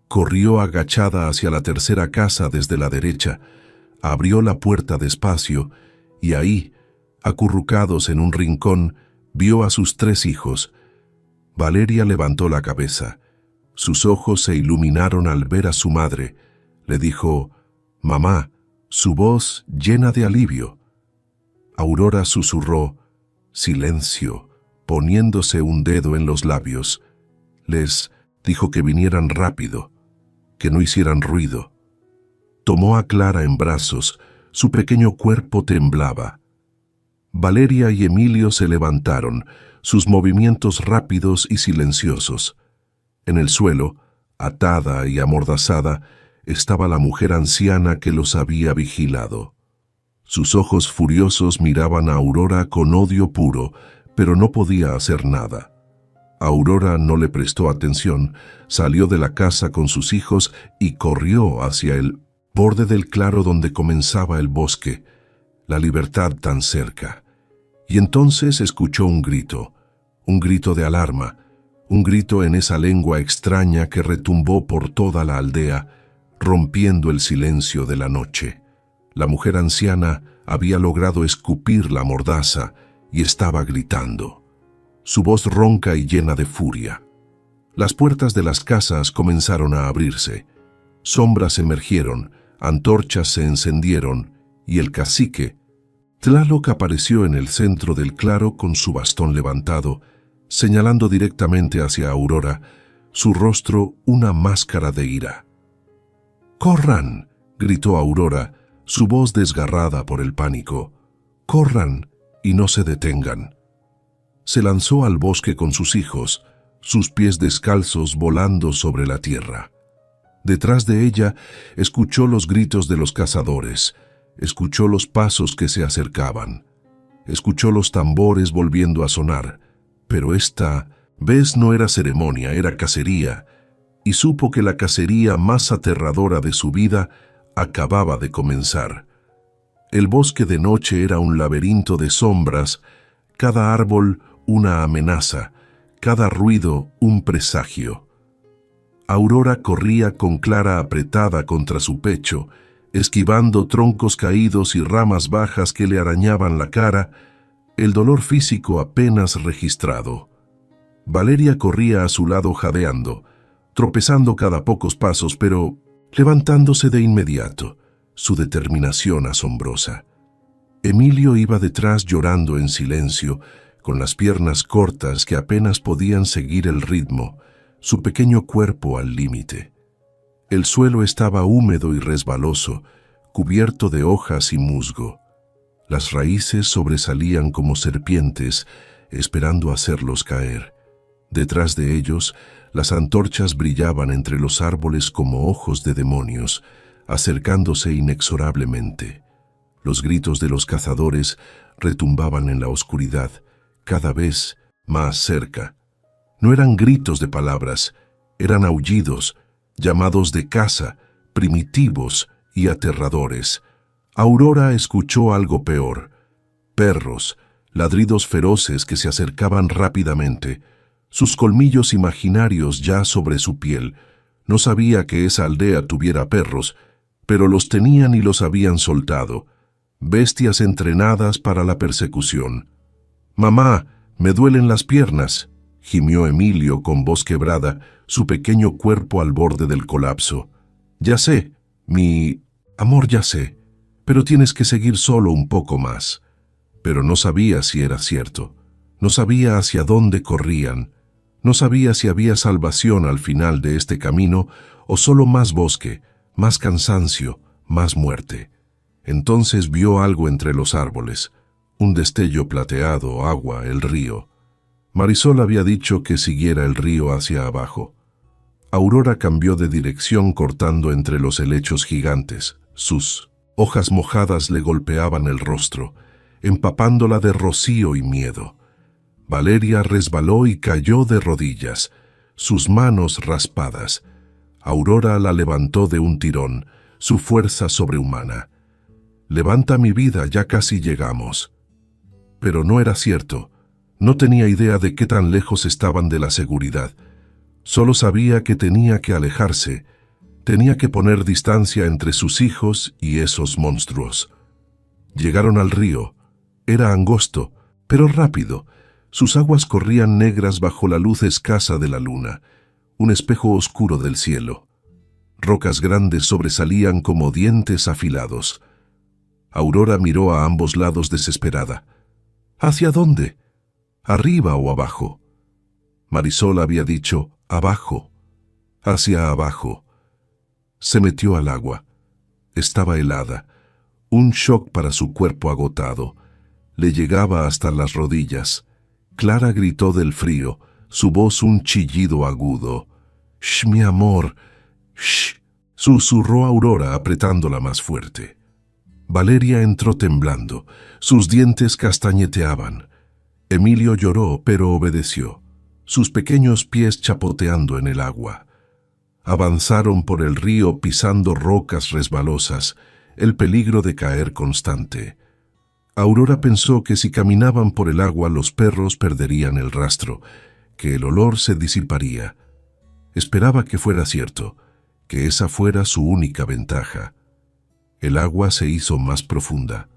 Corrió agachada hacia la tercera casa desde la derecha, abrió la puerta despacio y ahí, acurrucados en un rincón, vio a sus 3 hijos. Valeria levantó la cabeza. Sus ojos se iluminaron al ver a su madre. Le dijo, «Mamá», su voz llena de alivio. Aurora susurró, «Silencio», poniéndose un dedo en los labios. Les dijo que vinieran rápido, que no hicieran ruido. Tomó a Clara en brazos, su pequeño cuerpo temblaba. Valeria y Emilio se levantaron, sus movimientos rápidos y silenciosos. En el suelo, atada y amordazada, estaba la mujer anciana que los había vigilado. Sus ojos furiosos miraban a Aurora con odio puro, pero no podía hacer nada. Aurora no le prestó atención, salió de la casa con sus hijos y corrió hacia el borde del claro donde comenzaba el bosque, la libertad tan cerca. Y entonces escuchó un grito de alarma, un grito en esa lengua extraña que retumbó por toda la aldea, rompiendo el silencio de la noche. La mujer anciana había logrado escupir la mordaza y estaba gritando. Su voz ronca y llena de furia. Las puertas de las casas comenzaron a abrirse. Sombras emergieron, antorchas se encendieron y el cacique, Tlaloc, apareció en el centro del claro con su bastón levantado, señalando directamente hacia Aurora, su rostro una máscara de ira. «¡Corran!», gritó Aurora, su voz desgarrada por el pánico. «¡Corran y no se detengan!». Se lanzó al bosque con sus hijos, sus pies descalzos volando sobre la tierra. Detrás de ella escuchó los gritos de los cazadores, escuchó los pasos que se acercaban, escuchó los tambores volviendo a sonar, pero esta vez no era ceremonia, era cacería, y supo que la cacería más aterradora de su vida acababa de comenzar. El bosque de noche era un laberinto de sombras, cada árbol una amenaza, cada ruido un presagio. Aurora corría con Clara apretada contra su pecho, esquivando troncos caídos y ramas bajas que le arañaban la cara, el dolor físico apenas registrado. Valeria corría a su lado jadeando, tropezando cada pocos pasos, pero levantándose de inmediato, su determinación asombrosa. Emilio iba detrás llorando en silencio, con las piernas cortas que apenas podían seguir el ritmo, su pequeño cuerpo al límite. El suelo estaba húmedo y resbaloso, cubierto de hojas y musgo. Las raíces sobresalían como serpientes, esperando hacerlos caer. Detrás de ellos, las antorchas brillaban entre los árboles como ojos de demonios, acercándose inexorablemente. Los gritos de los cazadores retumbaban en la oscuridad, cada vez más cerca. No eran gritos de palabras, eran aullidos, llamados de caza, primitivos y aterradores. Aurora escuchó algo peor: perros, ladridos feroces que se acercaban rápidamente, sus colmillos imaginarios ya sobre su piel. No sabía que esa aldea tuviera perros, pero los tenían y los habían soltado, bestias entrenadas para la persecución. «Mamá, me duelen las piernas», gimió Emilio con voz quebrada, su pequeño cuerpo al borde del colapso. «Ya sé, mi amor, ya sé, pero tienes que seguir solo un poco más». Pero no sabía si era cierto, no sabía hacia dónde corrían, no sabía si había salvación al final de este camino o solo más bosque, más cansancio, más muerte. Entonces vio algo entre los árboles, un destello plateado, agua, el río. Marisol había dicho que siguiera el río hacia abajo. Aurora cambió de dirección cortando entre los helechos gigantes. Sus hojas mojadas le golpeaban el rostro, empapándola de rocío y miedo. Valeria resbaló y cayó de rodillas. sus manos raspadas. Aurora la levantó de un tirón, su fuerza sobrehumana. «Levanta mi vida, ya casi llegamos». Pero no era cierto. No tenía idea de qué tan lejos estaban de la seguridad. Solo sabía que tenía que alejarse. Tenía que poner distancia entre sus hijos y esos monstruos. Llegaron al río. Era angosto, pero rápido. Sus aguas corrían negras bajo la luz escasa de la luna, un espejo oscuro del cielo. Rocas grandes sobresalían como dientes afilados. Aurora miró a ambos lados desesperada. ¿Hacia dónde? ¿Arriba o abajo? Marisol había dicho abajo, hacia abajo. Se metió al agua. Estaba helada. Un shock para su cuerpo agotado. Le llegaba hasta las rodillas. Clara gritó del frío, su voz un chillido agudo. «¡Shh, mi amor! ¡Shh!», susurró Aurora apretándola más fuerte. Valeria entró temblando. Sus dientes castañeteaban. Emilio lloró, pero obedeció, sus pequeños pies chapoteando en el agua. Avanzaron por el río pisando rocas resbalosas, el peligro de caer constante. Aurora pensó que si caminaban por el agua los perros perderían el rastro, que el olor se disiparía. Esperaba que fuera cierto, que esa fuera su única ventaja. El agua se hizo más profunda.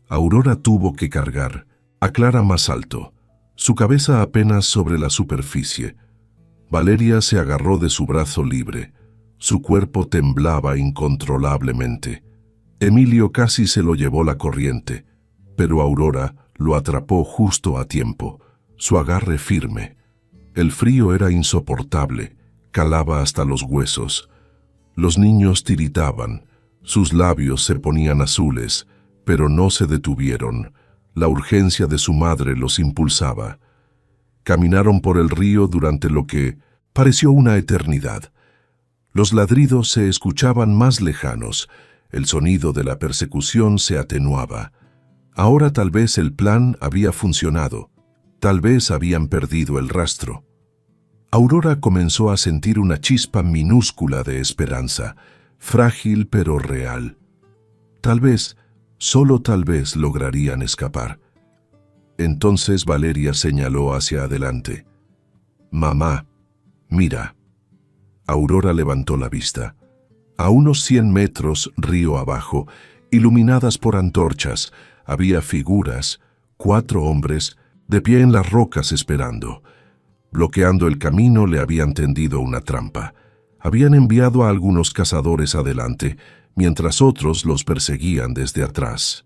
Aurora tuvo que cargar a Clara más alto, su cabeza apenas sobre la superficie. Valeria se agarró de su brazo libre. Su cuerpo temblaba incontrolablemente. Emilio casi se lo llevó la corriente, pero Aurora lo atrapó justo a tiempo, su agarre firme. El frío era insoportable, calaba hasta los huesos. Los niños tiritaban, sus labios se ponían azules, pero no se detuvieron. La urgencia de su madre los impulsaba. Caminaron por el río durante lo que pareció una eternidad. Los ladridos se escuchaban más lejanos, el sonido de la persecución se atenuaba. Ahora tal vez el plan había funcionado, tal vez habían perdido el rastro. Aurora comenzó a sentir una chispa minúscula de esperanza, frágil pero real. Tal vez, solo tal vez lograrían escapar. Entonces Valeria señaló hacia adelante. «Mamá, mira». Aurora levantó la vista. A unos 100 metros río abajo, iluminadas por antorchas, había figuras, 4 hombres, de pie en las rocas esperando. Bloqueando el camino le habían tendido una trampa. Habían enviado a algunos cazadores adelante, mientras otros los perseguían desde atrás.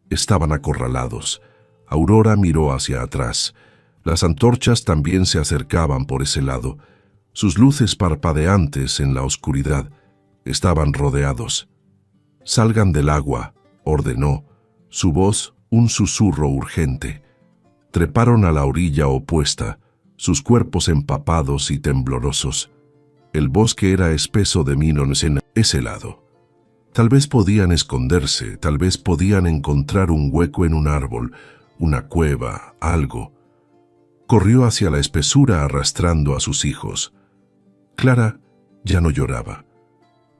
Estaban acorralados. Aurora miró hacia atrás. Las antorchas también se acercaban por ese lado. Sus luces parpadeantes en la oscuridad estaban rodeados. «Salgan del agua», ordenó, su voz un susurro urgente. Treparon a la orilla opuesta, sus cuerpos empapados y temblorosos. El bosque era espeso de minos en ese lado. Tal vez podían esconderse, tal vez podían encontrar un hueco en un árbol, una cueva, algo. Corrió hacia la espesura arrastrando a sus hijos. Clara ya no lloraba.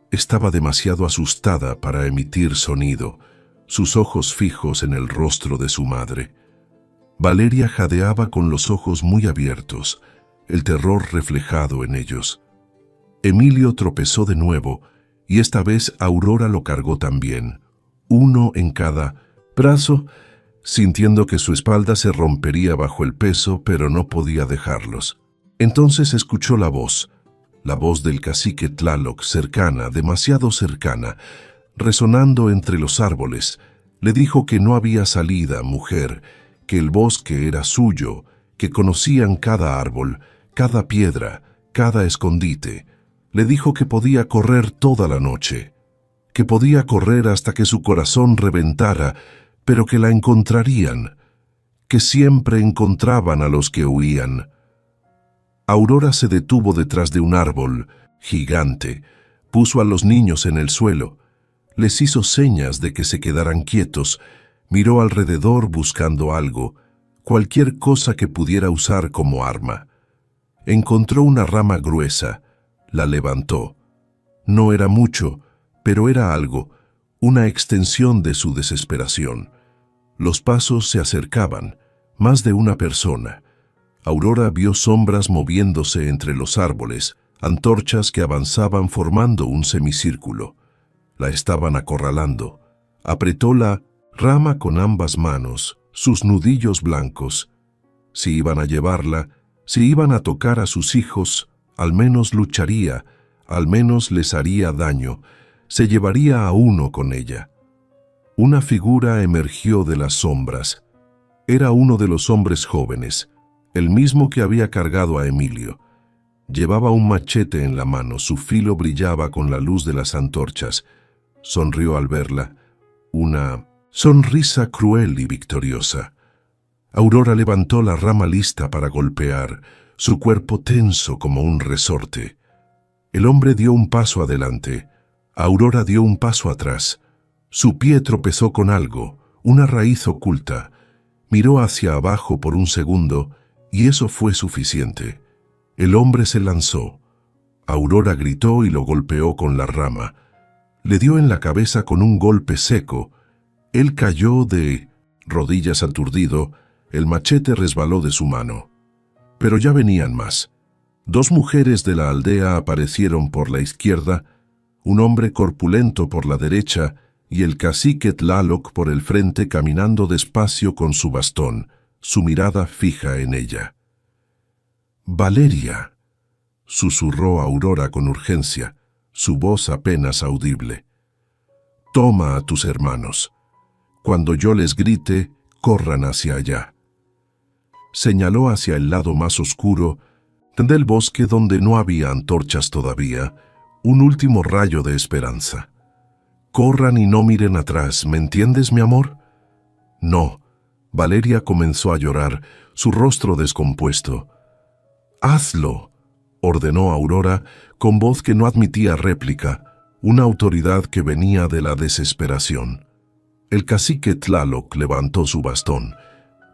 Estaba demasiado asustada para emitir sonido, sus ojos fijos en el rostro de su madre. Valeria jadeaba con los ojos muy abiertos, el terror reflejado en ellos. Emilio tropezó de nuevo, y esta vez Aurora lo cargó también, uno en cada brazo, sintiendo que su espalda se rompería bajo el peso, pero no podía dejarlos. Entonces escuchó la voz del cacique Tlaloc, cercana, demasiado cercana, resonando entre los árboles. Le dijo que no había salida, mujer, que el bosque era suyo, que conocían cada árbol, cada piedra, cada escondite. Le dijo que podía correr toda la noche, que podía correr hasta que su corazón reventara, pero que la encontrarían, que siempre encontraban a los que huían. Aurora se detuvo detrás de un árbol gigante, puso a los niños en el suelo, les hizo señas de que se quedaran quietos, miró alrededor buscando algo, cualquier cosa que pudiera usar como arma. Encontró una rama gruesa, la levantó. No era mucho, pero era algo, una extensión de su desesperación. Los pasos se acercaban, más de una persona. Aurora vio sombras moviéndose entre los árboles, antorchas que avanzaban formando un semicírculo. La estaban acorralando. Apretó la rama con ambas manos, sus nudillos blancos. Si iban a llevarla, si iban a tocar a sus hijos, al menos lucharía, al menos les haría daño, se llevaría a uno con ella. Una figura emergió de las sombras. Era uno de los hombres jóvenes, el mismo que había cargado a Emilio. Llevaba un machete en la mano, su filo brillaba con la luz de las antorchas. Sonrió al verla, una sonrisa cruel y victoriosa. Aurora levantó la rama lista para golpear, su cuerpo tenso como un resorte. El hombre dio un paso adelante, Aurora dio un paso atrás. Su pie tropezó con algo, una raíz oculta. Miró hacia abajo por un segundo y eso fue suficiente. El hombre se lanzó. Aurora gritó y lo golpeó con la rama. Le dio en la cabeza con un golpe seco. Él cayó de rodillas aturdido, el machete resbaló de su mano. Pero ya venían más. Dos mujeres de la aldea aparecieron por la izquierda, un hombre corpulento por la derecha y el cacique Tlaloc por el frente caminando despacio con su bastón, su mirada fija en ella. «Valeria», susurró Aurora con urgencia, su voz apenas audible. «Toma a tus hermanos. Cuando yo les grite, corran hacia allá». Señaló hacia el lado más oscuro del bosque donde no había antorchas todavía, un último rayo de esperanza. «Corran y no miren atrás, ¿me entiendes, mi amor?» «No». Valeria comenzó a llorar, su rostro descompuesto. «Hazlo», ordenó Aurora con voz que no admitía réplica, una autoridad que venía de la desesperación. El cacique Tlaloc levantó su bastón,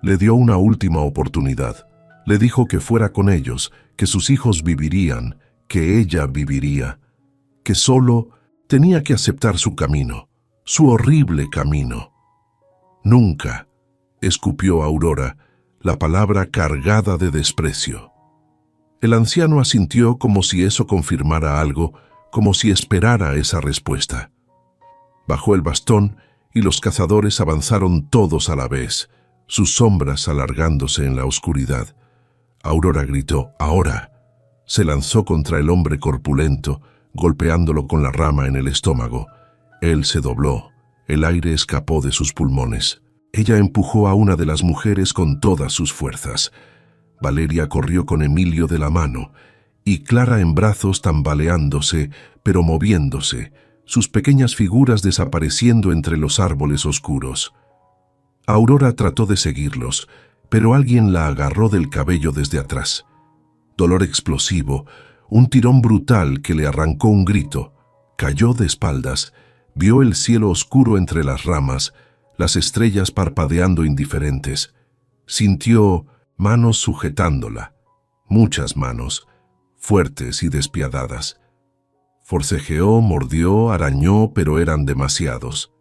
le dio una última oportunidad. Le dijo que fuera con ellos, que sus hijos vivirían, que ella viviría, que solo tenía que aceptar su camino, su horrible camino. «Nunca», escupió Aurora, la palabra cargada de desprecio. El anciano asintió como si eso confirmara algo, como si esperara esa respuesta. Bajó el bastón y los cazadores avanzaron todos a la vez, sus sombras alargándose en la oscuridad. Aurora gritó, «¡Ahora!». Se lanzó contra el hombre corpulento, golpeándolo con la rama en el estómago. Él se dobló, el aire escapó de sus pulmones. Ella empujó a una de las mujeres con todas sus fuerzas. Valeria corrió con Emilio de la mano, y Clara en brazos tambaleándose, pero moviéndose, sus pequeñas figuras desapareciendo entre los árboles oscuros. Aurora trató de seguirlos, pero alguien la agarró del cabello desde atrás. Dolor explosivo, un tirón brutal que le arrancó un grito. Cayó de espaldas, vio el cielo oscuro entre las ramas, las estrellas parpadeando indiferentes. Sintió manos sujetándola, muchas manos, fuertes y despiadadas. Forcejeó, mordió, arañó, pero eran demasiados.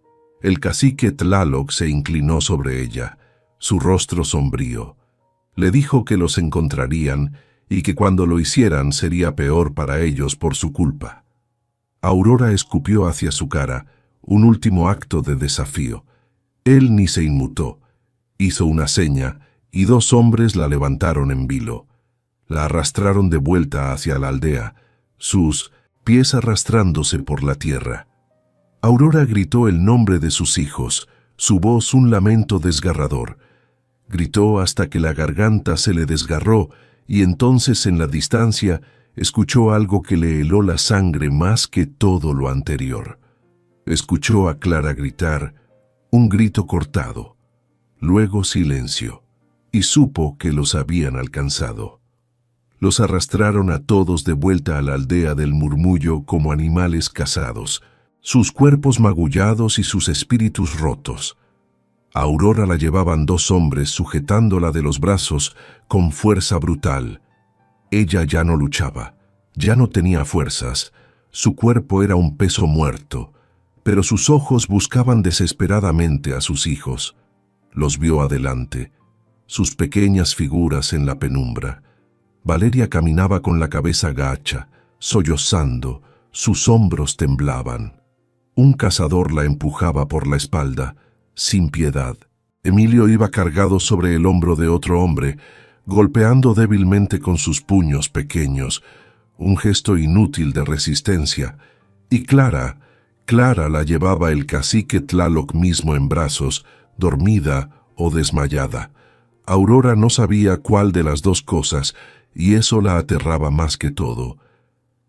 El cacique Tlaloc se inclinó sobre ella, su rostro sombrío. Le dijo que los encontrarían y que cuando lo hicieran sería peor para ellos por su culpa. Aurora escupió hacia su cara, un último acto de desafío. Él ni se inmutó. Hizo una seña y dos hombres la levantaron en vilo. La arrastraron de vuelta hacia la aldea, sus pies arrastrándose por la tierra. Aurora gritó el nombre de sus hijos, su voz un lamento desgarrador. Gritó hasta que la garganta se le desgarró y entonces en la distancia escuchó algo que le heló la sangre más que todo lo anterior. Escuchó a Clara gritar, un grito cortado, luego silencio, y supo que los habían alcanzado. Los arrastraron a todos de vuelta a la aldea del murmullo como animales cazados, sus cuerpos magullados y sus espíritus rotos. A Aurora la llevaban dos hombres sujetándola de los brazos con fuerza brutal. Ella ya no luchaba, ya no tenía fuerzas, su cuerpo era un peso muerto, pero sus ojos buscaban desesperadamente a sus hijos. Los vio adelante, sus pequeñas figuras en la penumbra. Valeria caminaba con la cabeza gacha, sollozando, sus hombros temblaban. Un cazador la empujaba por la espalda, sin piedad. Emilio iba cargado sobre el hombro de otro hombre, golpeando débilmente con sus puños pequeños, un gesto inútil de resistencia, y Clara la llevaba el cacique Tlaloc mismo en brazos, dormida o desmayada. Aurora no sabía cuál de las dos cosas, y eso la aterraba más que todo.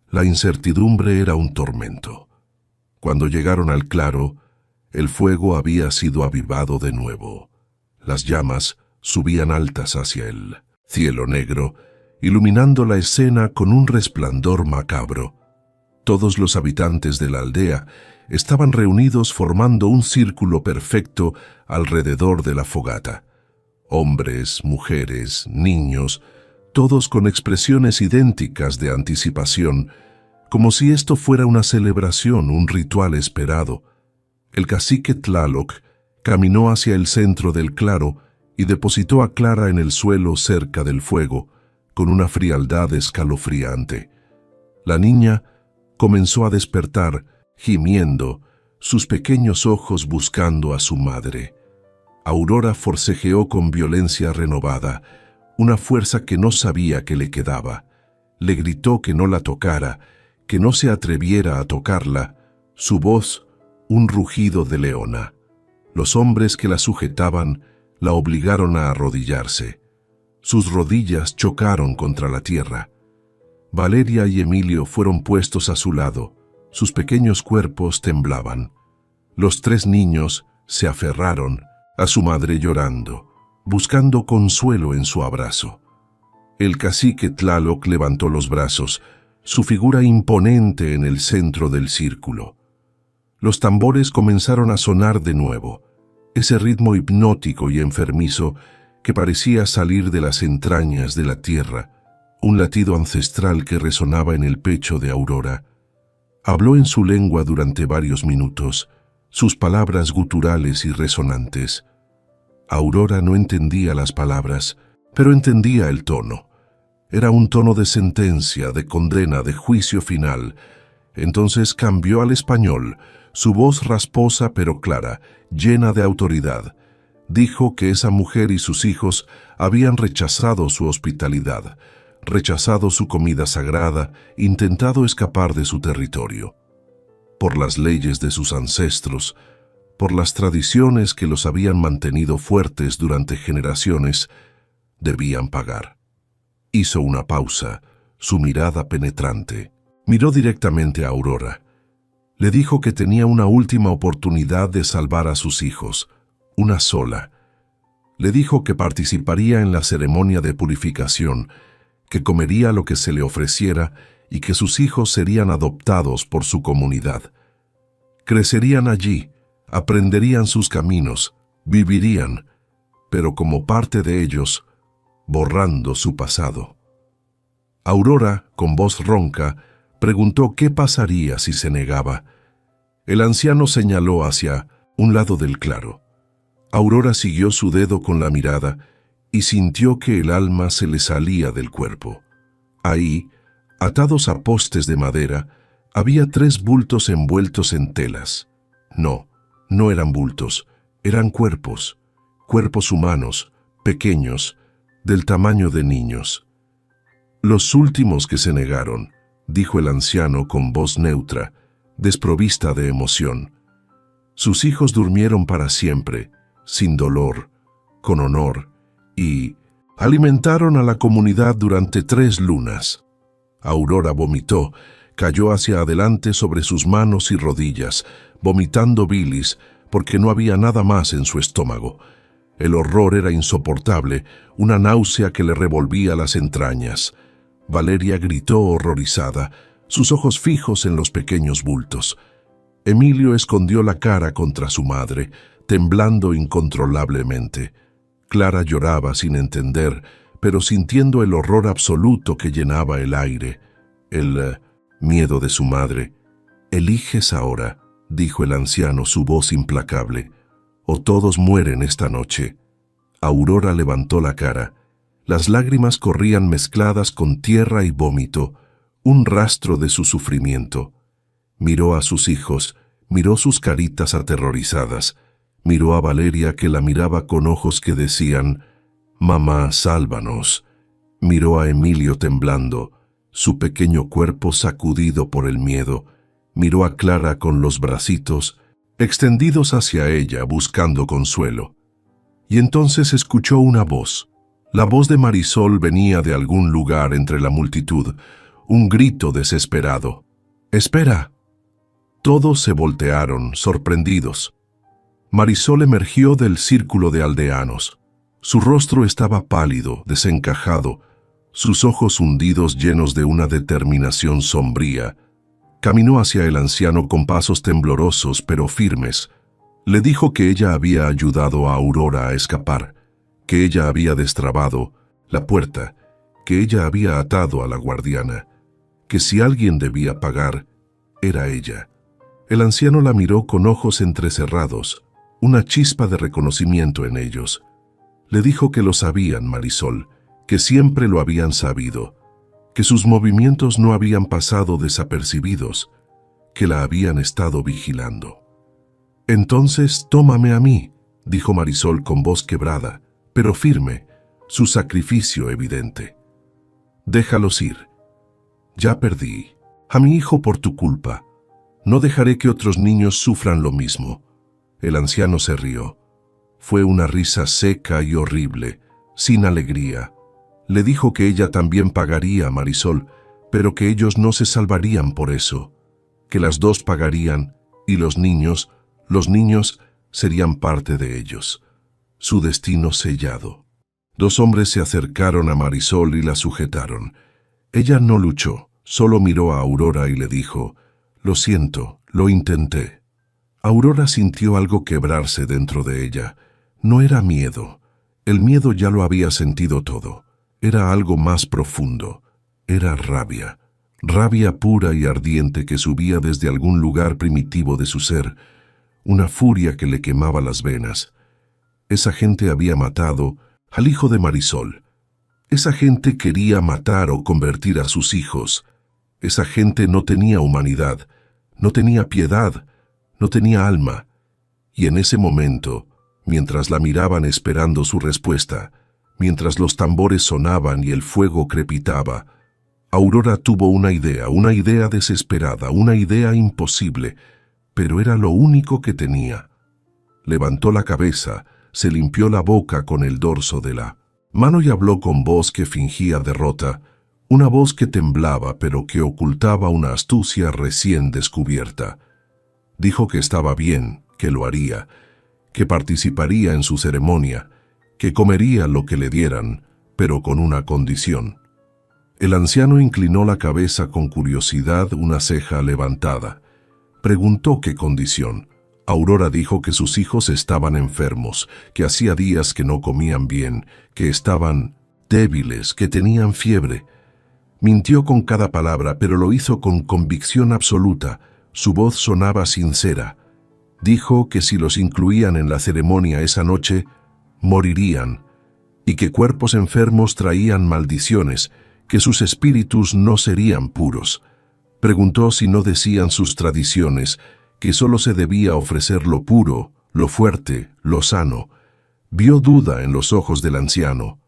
La incertidumbre era un tormento. Cuando llegaron al claro, el fuego había sido avivado de nuevo. Las llamas subían altas hacia el cielo negro, iluminando la escena con un resplandor macabro. Todos los habitantes de la aldea estaban reunidos formando un círculo perfecto alrededor de la fogata. Hombres, mujeres, niños, todos con expresiones idénticas de anticipación, como si esto fuera una celebración, un ritual esperado. El cacique Tlaloc caminó hacia el centro del claro y depositó a Clara en el suelo cerca del fuego, con una frialdad escalofriante. La niña comenzó a despertar, gimiendo, sus pequeños ojos buscando a su madre. Aurora forcejeó con violencia renovada, una fuerza que no sabía que le quedaba. Le gritó que no la tocara, que no se atreviera a tocarla, su voz un rugido de leona. Los hombres que la sujetaban la obligaron a arrodillarse. Sus rodillas chocaron contra la tierra. Valeria y Emilio fueron puestos a su lado. Sus pequeños cuerpos temblaban. Los tres niños se aferraron a su madre llorando, buscando consuelo en su abrazo. El cacique Tlaloc levantó los brazos, su figura imponente en el centro del círculo. Los tambores comenzaron a sonar de nuevo, ese ritmo hipnótico y enfermizo que parecía salir de las entrañas de la tierra, un latido ancestral que resonaba en el pecho de Aurora. Habló en su lengua durante varios minutos, sus palabras guturales y resonantes. Aurora no entendía las palabras, pero entendía el tono. Era un tono de sentencia, de condena, de juicio final. Entonces cambió al español, su voz rasposa pero clara, llena de autoridad. Dijo que esa mujer y sus hijos habían rechazado su hospitalidad, rechazado su comida sagrada, intentado escapar de su territorio. Por las leyes de sus ancestros, por las tradiciones que los habían mantenido fuertes durante generaciones, debían pagar. Hizo una pausa, su mirada penetrante. Miró directamente a Aurora. Le dijo que tenía una última oportunidad de salvar a sus hijos, una sola. Le dijo que participaría en la ceremonia de purificación, que comería lo que se le ofreciera y que sus hijos serían adoptados por su comunidad. Crecerían allí, aprenderían sus caminos, vivirían, pero como parte de ellos, borrando su pasado. Aurora, con voz ronca, preguntó qué pasaría si se negaba. El anciano señaló hacia un lado del claro. Aurora siguió su dedo con la mirada y sintió que el alma se le salía del cuerpo. Ahí, atados a postes de madera, había 3 bultos envueltos en telas. No eran bultos, eran cuerpos, cuerpos humanos, pequeños, del tamaño de niños. Los últimos que se negaron, dijo el anciano con voz neutra, desprovista de emoción. Sus hijos durmieron para siempre, sin dolor, con honor, y alimentaron a la comunidad durante 3 lunas. Aurora vomitó, cayó hacia adelante sobre sus manos y rodillas, vomitando bilis, porque no había nada más en su estómago. El horror era insoportable, una náusea que le revolvía las entrañas. Valeria gritó horrorizada, sus ojos fijos en los pequeños bultos. Emilio escondió la cara contra su madre, temblando incontrolablemente. Clara lloraba sin entender, pero sintiendo el horror absoluto que llenaba el aire, el miedo de su madre. «Eliges ahora», dijo el anciano, su voz implacable, «o todos mueren esta noche». Aurora levantó la cara. Las lágrimas corrían mezcladas con tierra y vómito, un rastro de su sufrimiento. Miró a sus hijos, miró sus caritas aterrorizadas, miró a Valeria, que la miraba con ojos que decían: «Mamá, sálvanos». Miró a Emilio temblando, su pequeño cuerpo sacudido por el miedo. Miró a Clara con los bracitos extendidos hacia ella, buscando consuelo. Y entonces escuchó una voz. La voz de Marisol venía de algún lugar entre la multitud, un grito desesperado: «¡Espera!». Todos se voltearon, sorprendidos. Marisol emergió del círculo de aldeanos. Su rostro estaba pálido, desencajado, sus ojos hundidos llenos de una determinación sombría. Caminó hacia el anciano con pasos temblorosos pero firmes. Le dijo que ella había ayudado a Aurora a escapar, que ella había destrabado la puerta, que ella había atado a la guardiana, que si alguien debía pagar, era ella. El anciano la miró con ojos entrecerrados, una chispa de reconocimiento en ellos. Le dijo que lo sabían, Marisol, que siempre lo habían sabido, que sus movimientos no habían pasado desapercibidos, que la habían estado vigilando. «Entonces tómame a mí», dijo Marisol con voz quebrada, pero firme, su sacrificio evidente. «Déjalos ir. Ya perdí a mi hijo por tu culpa. No dejaré que otros niños sufran lo mismo». El anciano se rió. Fue una risa seca y horrible, sin alegría. Le dijo que ella también pagaría a Marisol, pero que ellos no se salvarían por eso, que las dos pagarían y los niños serían parte de ellos, su destino sellado. Dos hombres se acercaron a Marisol y la sujetaron. Ella no luchó, solo miró a Aurora y le dijo: «Lo siento, lo intenté». Aurora sintió algo quebrarse dentro de ella. No era miedo. El miedo ya lo había sentido todo. Era algo más profundo. Era rabia. Rabia pura y ardiente que subía desde algún lugar primitivo de su ser. Una furia que le quemaba las venas. Esa gente había matado al hijo de Marisol. Esa gente quería matar o convertir a sus hijos. Esa gente no tenía humanidad, no tenía piedad, no tenía alma. Y en ese momento, mientras la miraban esperando su respuesta, mientras los tambores sonaban y el fuego crepitaba, Aurora tuvo una idea desesperada, una idea imposible, pero era lo único que tenía. Levantó la cabeza, se limpió la boca con el dorso de la mano y habló con voz que fingía derrota, una voz que temblaba pero que ocultaba una astucia recién descubierta. Dijo que estaba bien, que lo haría, que participaría en su ceremonia, que comería lo que le dieran, pero con una condición. El anciano inclinó la cabeza con curiosidad, una ceja levantada. Preguntó qué condición. Aurora dijo que sus hijos estaban enfermos, que hacía días que no comían bien, que estaban débiles, que tenían fiebre. Mintió con cada palabra, pero lo hizo con convicción absoluta. Su voz sonaba sincera. Dijo que si los incluían en la ceremonia esa noche, morirían, y que cuerpos enfermos traían maldiciones, que sus espíritus no serían puros. Preguntó si no decían sus tradiciones, que solo se debía ofrecer lo puro, lo fuerte, lo sano. Vio duda en los ojos del anciano.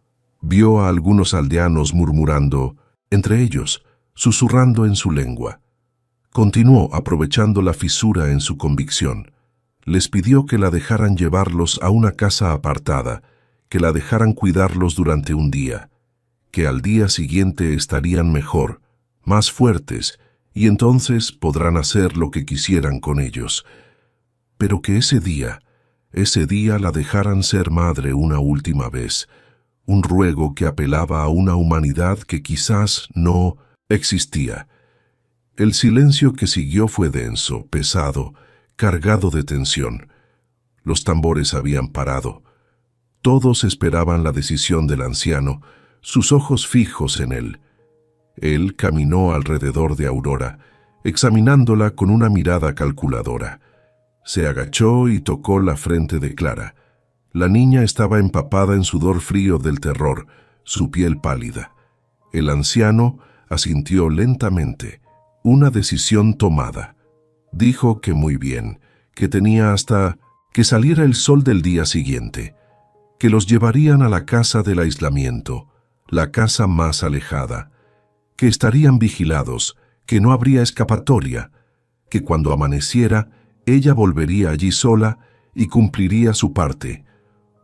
Vio a algunos aldeanos murmurando, entre ellos, susurrando en su lengua. Continuó aprovechando la fisura en su convicción. Les pidió que la dejaran llevarlos a una casa apartada, que la dejaran cuidarlos durante un día, que al día siguiente estarían mejor, más fuertes, y entonces podrán hacer lo que quisieran con ellos. Pero que ese día la dejaran ser madre una última vez, un ruego que apelaba a una humanidad que quizás no existía. El silencio que siguió fue denso, pesado, cargado de tensión. Los tambores habían parado. Todos esperaban la decisión del anciano. sus ojos fijos en él. Él caminó alrededor de Aurora, examinándola con una mirada calculadora. Se agachó y tocó la frente de Clara. La niña estaba empapada en sudor frío del terror, su piel pálida. El anciano asintió lentamente. Una decisión tomada. Dijo que muy bien, que tenía hasta que saliera el sol del día siguiente, que los llevarían a la casa del aislamiento, la casa más alejada, que estarían vigilados, que no habría escapatoria, que cuando amaneciera ella volvería allí sola y cumpliría su parte,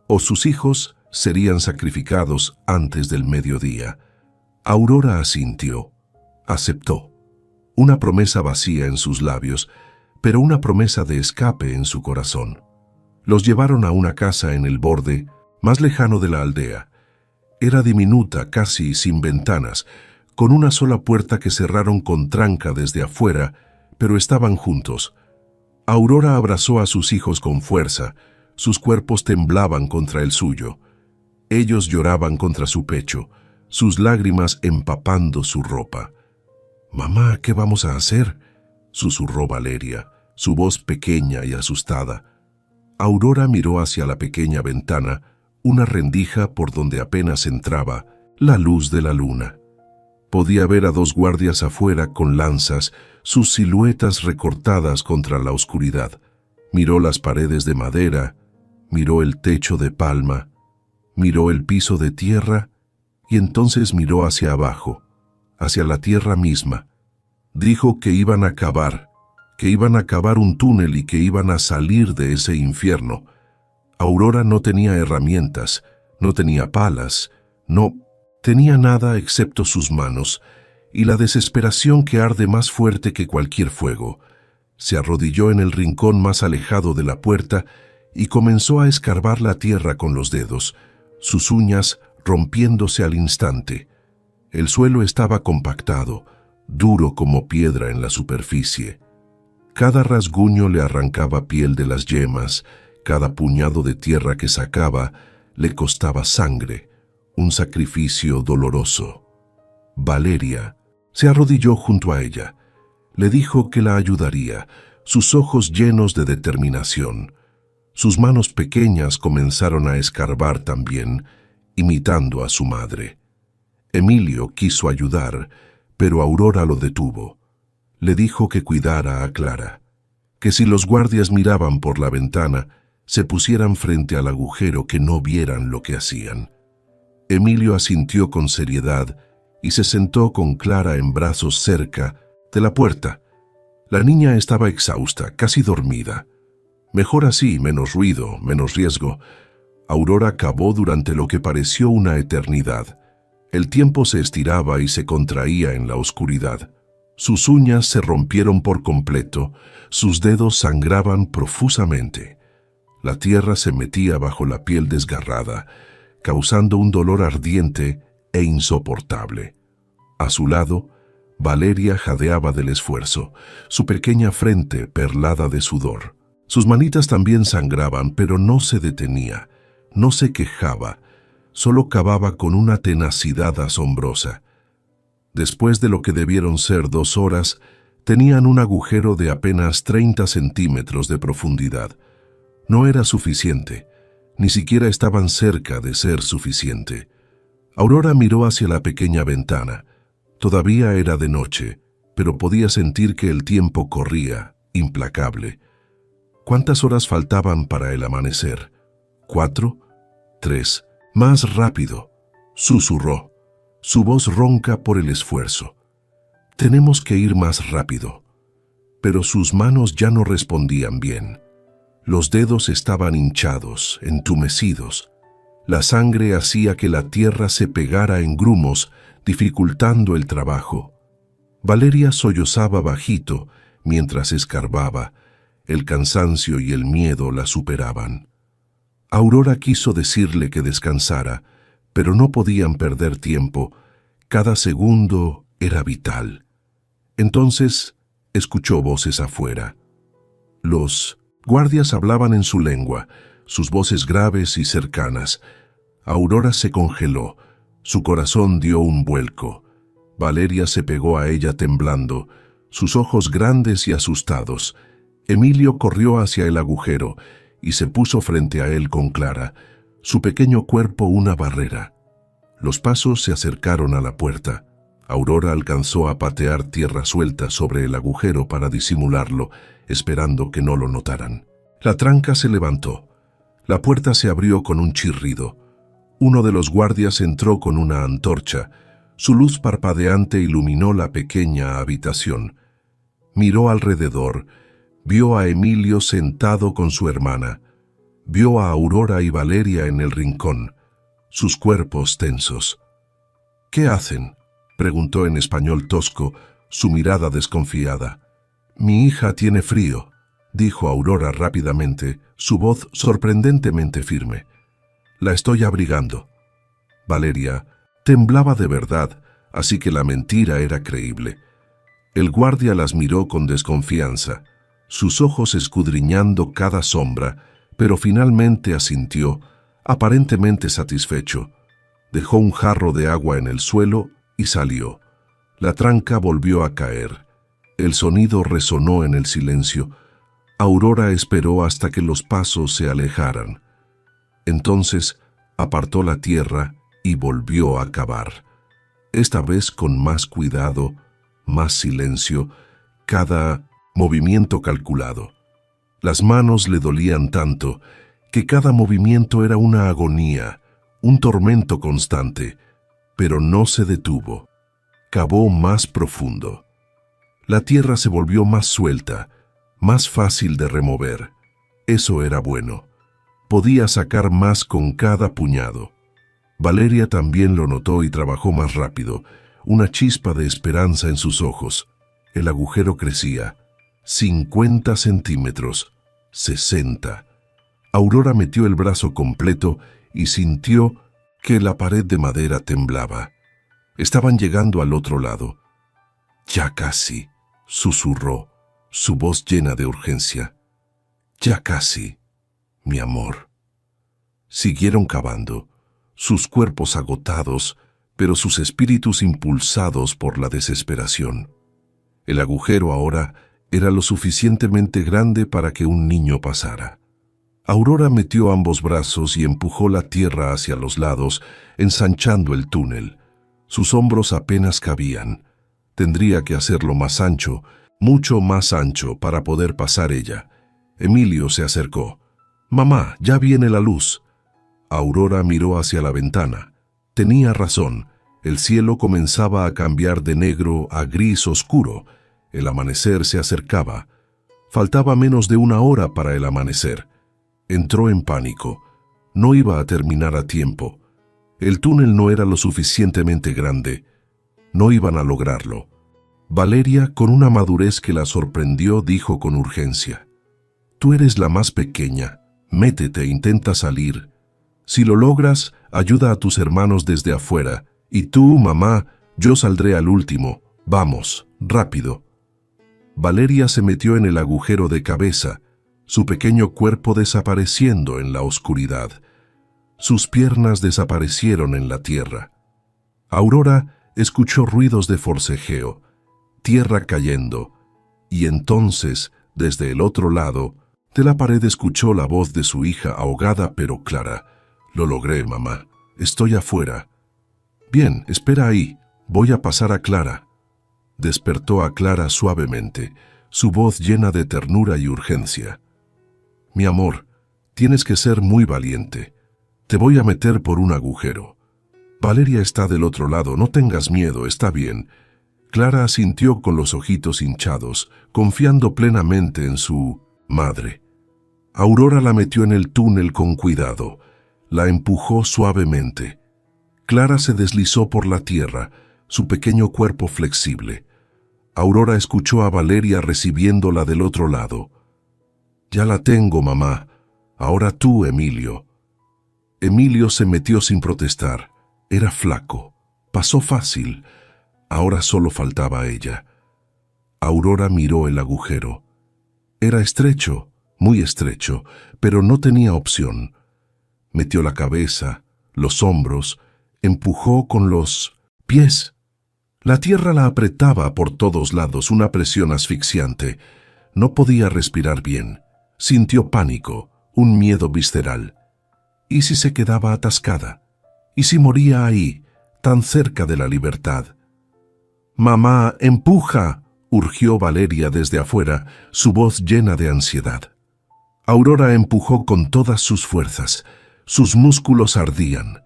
o sus hijos serían sacrificados antes del mediodía. Aurora asintió, aceptó. Una promesa vacía en sus labios, pero una promesa de escape en su corazón. Los llevaron a una casa en el borde más lejano de la aldea. Era diminuta, casi sin ventanas, con una sola puerta que cerraron con tranca desde afuera, pero estaban juntos. Aurora abrazó a sus hijos con fuerza, sus cuerpos temblaban contra el suyo. Ellos lloraban contra su pecho, sus lágrimas empapando su ropa. «Mamá, ¿qué vamos a hacer?», susurró Valeria, su voz pequeña y asustada. Aurora miró hacia la pequeña ventana, una rendija por donde apenas entraba la luz de la luna. Podía ver a dos guardias afuera con lanzas, sus siluetas recortadas contra la oscuridad. Miró las paredes de madera, miró el techo de palma, miró el piso de tierra y entonces miró hacia abajo, hacia la tierra misma. Dijo que iban a cavar un túnel y que iban a salir de ese infierno. Aurora no tenía herramientas, no tenía palas, no tenía nada excepto sus manos y la desesperación que arde más fuerte que cualquier fuego. Se arrodilló en el rincón más alejado de la puerta y comenzó a escarbar la tierra con los dedos, sus uñas rompiéndose al instante. El suelo estaba compactado, duro como piedra en la superficie. Cada rasguño le arrancaba piel de las yemas, cada puñado de tierra que sacaba le costaba sangre, un sacrificio doloroso. Valeria se arrodilló junto a ella. Le dijo que la ayudaría, sus ojos llenos de determinación. Sus manos pequeñas comenzaron a escarbar también, imitando a su madre. Emilio quiso ayudar, pero Aurora lo detuvo. Le dijo que cuidara a Clara, que si los guardias miraban por la ventana, se pusieran frente al agujero, que no vieran lo que hacían. Emilio asintió con seriedad y se sentó con Clara en brazos cerca de la puerta. La niña estaba exhausta, casi dormida. Mejor así, menos ruido, menos riesgo. Aurora cavó durante lo que pareció una eternidad. El tiempo se estiraba y se contraía en la oscuridad. Sus uñas se rompieron por completo, sus dedos sangraban profusamente. La tierra se metía bajo la piel desgarrada, causando un dolor ardiente e insoportable. A su lado, Valeria jadeaba del esfuerzo, su pequeña frente perlada de sudor. Sus manitas también sangraban, pero no se detenía, no se quejaba, solo cavaba con una tenacidad asombrosa. Después de lo que debieron ser 2 horas, tenían un agujero de apenas 30 centímetros de profundidad. No era suficiente, ni siquiera estaban cerca de ser suficiente. Aurora miró hacia la pequeña ventana. Todavía era de noche, pero podía sentir que el tiempo corría, implacable. ¿Cuántas horas faltaban para el amanecer? 4, 3, más rápido, susurró, su voz ronca por el esfuerzo. Tenemos que ir más rápido. Pero sus manos ya no respondían bien. Los dedos estaban hinchados, entumecidos. La sangre hacía que la tierra se pegara en grumos, dificultando el trabajo. Valeria sollozaba bajito mientras escarbaba. El cansancio y el miedo la superaban. Aurora quiso decirle que descansara, pero no podían perder tiempo. Cada segundo era vital. Entonces escuchó voces afuera. Los guardias hablaban en su lengua, sus voces graves y cercanas. Aurora se congeló. Su corazón dio un vuelco. Valeria se pegó a ella temblando, sus ojos grandes y asustados. Emilio corrió hacia el agujero y se puso frente a él con Clara, su pequeño cuerpo una barrera. Los pasos se acercaron a la puerta. Aurora alcanzó a patear tierra suelta sobre el agujero para disimularlo, esperando que no lo notaran. La tranca se levantó. La puerta se abrió con un chirrido. Uno de los guardias entró con una antorcha. Su luz parpadeante iluminó la pequeña habitación. Miró alrededor. Vio a Emilio sentado con su hermana. Vio a Aurora y Valeria en el rincón, sus cuerpos tensos. «¿Qué hacen?», preguntó en español tosco, su mirada desconfiada. «Mi hija tiene frío», dijo Aurora rápidamente, su voz sorprendentemente firme. «La estoy abrigando». Valeria temblaba de verdad, así que la mentira era creíble. El guardia las miró con desconfianza, sus ojos escudriñando cada sombra, pero finalmente asintió, aparentemente satisfecho. Dejó un jarro de agua en el suelo y salió. La tranca volvió a caer. El sonido resonó en el silencio. Aurora esperó hasta que los pasos se alejaran. Entonces apartó la tierra y volvió a cavar. Esta vez con más cuidado, más silencio, cada movimiento calculado. Las manos le dolían tanto que cada movimiento era una agonía, un tormento constante, pero no se detuvo. Cavó más profundo. La tierra se volvió más suelta, más fácil de remover. Eso era bueno. Podía sacar más con cada puñado. Valeria también lo notó y trabajó más rápido, una chispa de esperanza en sus ojos. El agujero crecía. 50 centímetros, 60. Aurora metió el brazo completo y sintió que la pared de madera temblaba. Estaban llegando al otro lado. «Ya casi», susurró, su voz llena de urgencia. «Ya casi, mi amor». Siguieron cavando, sus cuerpos agotados, pero sus espíritus impulsados por la desesperación. El agujero ahora era lo suficientemente grande para que un niño pasara. Aurora metió ambos brazos y empujó la tierra hacia los lados, ensanchando el túnel. Sus hombros apenas cabían. Tendría que hacerlo más ancho, mucho más ancho, para poder pasar ella. Emilio se acercó. «Mamá, ya viene la luz». Aurora miró hacia la ventana. Tenía razón. El cielo comenzaba a cambiar de negro a gris oscuro. El amanecer se acercaba. Faltaba menos de una hora para el amanecer. Entró en pánico. No iba a terminar a tiempo. El túnel no era lo suficientemente grande. No iban a lograrlo. Valeria, con una madurez que la sorprendió, dijo con urgencia: «Tú eres la más pequeña. Métete, intenta salir. Si lo logras, ayuda a tus hermanos desde afuera. Y tú, mamá, yo saldré al último. Vamos, rápido». Valeria se metió en el agujero de cabeza, su pequeño cuerpo desapareciendo en la oscuridad. Sus piernas desaparecieron en la tierra. Aurora escuchó ruidos de forcejeo, tierra cayendo, y entonces, desde el otro lado de la pared, escuchó la voz de su hija ahogada pero clara. «Lo logré, mamá. Estoy afuera». «Bien, espera ahí. Voy a pasar a Clara». Despertó a Clara suavemente, su voz llena de ternura y urgencia. «Mi amor, tienes que ser muy valiente. Te voy a meter por un agujero. Valeria está del otro lado, no tengas miedo, está bien». Clara asintió con los ojitos hinchados, confiando plenamente en su madre. Aurora la metió en el túnel con cuidado, la empujó suavemente. Clara se deslizó por la tierra, su pequeño cuerpo flexible. Aurora escuchó a Valeria recibiéndola del otro lado. «Ya la tengo, mamá. Ahora tú, Emilio». Emilio se metió sin protestar. Era flaco. Pasó fácil. Ahora solo faltaba ella. Aurora miró el agujero. Era estrecho, muy estrecho, pero no tenía opción. Metió la cabeza, los hombros, Empujó con los pies. La tierra la apretaba por todos lados, una presión asfixiante. No podía respirar bien. Sintió pánico, un miedo visceral. ¿Y si se quedaba atascada? ¿Y si moría ahí, tan cerca de la libertad? «Mamá, empuja», urgió Valeria desde afuera, su voz llena de ansiedad. Aurora empujó con todas sus fuerzas. Sus músculos ardían.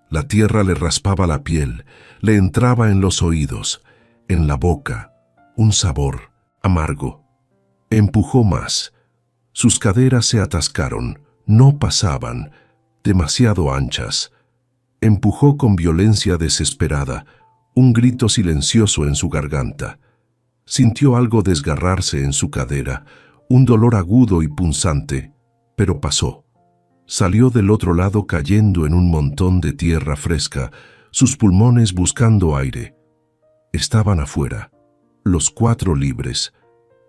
La tierra le raspaba la piel, le entraba en los oídos, en la boca, un sabor amargo. Empujó más. Sus caderas se atascaron, no pasaban, demasiado anchas. Empujó con violencia desesperada, un grito silencioso en su garganta. Sintió algo desgarrarse en su cadera, un dolor agudo y punzante, pero pasó. Salió del otro lado cayendo en un montón de tierra fresca, sus pulmones buscando aire. Estaban afuera, los 4 libres,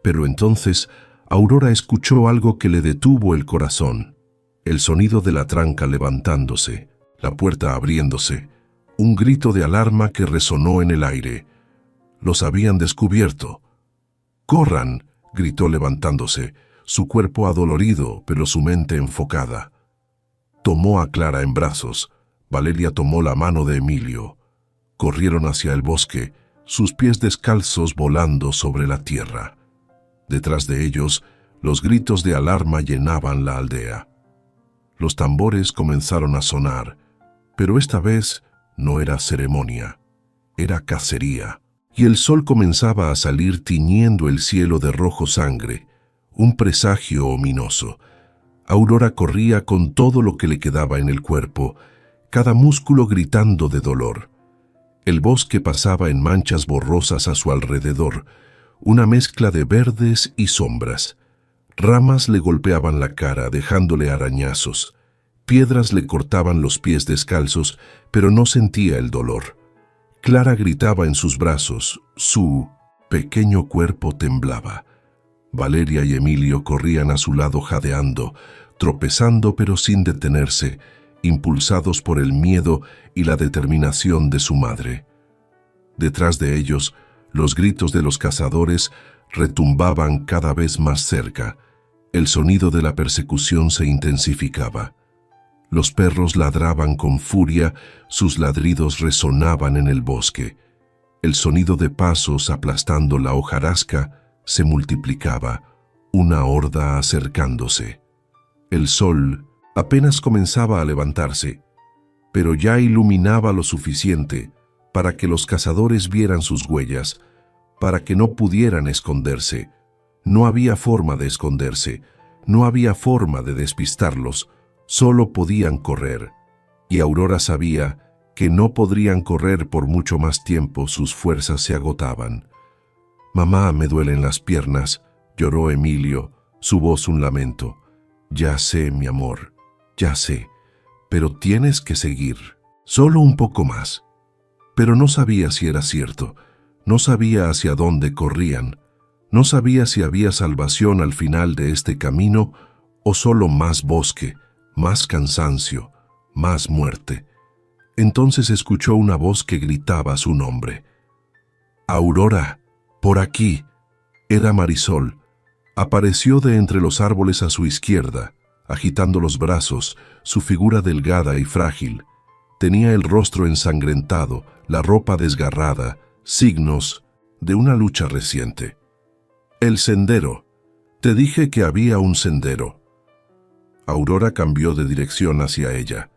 pero entonces Aurora escuchó algo que le detuvo el corazón. El sonido de la tranca levantándose, la puerta abriéndose, un grito de alarma que resonó en el aire. Los habían descubierto. «¡Corran!», gritó levantándose, su cuerpo adolorido, pero su mente enfocada. Tomó a Clara en brazos. Valeria tomó la mano de Emilio. Corrieron hacia el bosque, sus pies descalzos volando sobre la tierra. Detrás de ellos, los gritos de alarma llenaban la aldea. Los tambores comenzaron a sonar, pero esta vez no era ceremonia, era cacería. Y el sol comenzaba a salir tiñendo el cielo de rojo sangre, un presagio ominoso. Aurora corría con todo lo que le quedaba en el cuerpo, cada músculo gritando de dolor. El bosque pasaba en manchas borrosas a su alrededor, una mezcla de verdes y sombras. Ramas le golpeaban la cara, dejándole arañazos. Piedras le cortaban los pies descalzos, pero no sentía el dolor. Clara gritaba en sus brazos, su pequeño cuerpo temblaba. Valeria y Emilio corrían a su lado jadeando, tropezando pero sin detenerse, impulsados por el miedo y la determinación de su madre. Detrás de ellos, los gritos de los cazadores retumbaban cada vez más cerca. El sonido de la persecución se intensificaba. Los perros ladraban con furia, sus ladridos resonaban en el bosque. El sonido de pasos aplastando la hojarasca se multiplicaba, una horda acercándose. El sol apenas comenzaba a levantarse, pero ya iluminaba lo suficiente para que los cazadores vieran sus huellas, para que no pudieran esconderse. No había forma de esconderse, no había forma de despistarlos, solo podían correr. Y Aurora sabía que no podrían correr por mucho más tiempo, sus fuerzas se agotaban. «Mamá, me duelen las piernas», lloró Emilio, su voz un lamento. «Ya sé, mi amor, ya sé, pero tienes que seguir, solo un poco más». Pero no sabía si era cierto, no sabía hacia dónde corrían, no sabía si había salvación al final de este camino o solo más bosque, más cansancio, más muerte. Entonces escuchó una voz que gritaba su nombre. «Aurora, por aquí». Era Marisol. Apareció de entre los árboles a su izquierda, agitando los brazos, su figura delgada y frágil. Tenía el rostro ensangrentado, la ropa desgarrada, signos de una lucha reciente. «El sendero. Te dije que había un sendero». Aurora cambió de dirección hacia ella.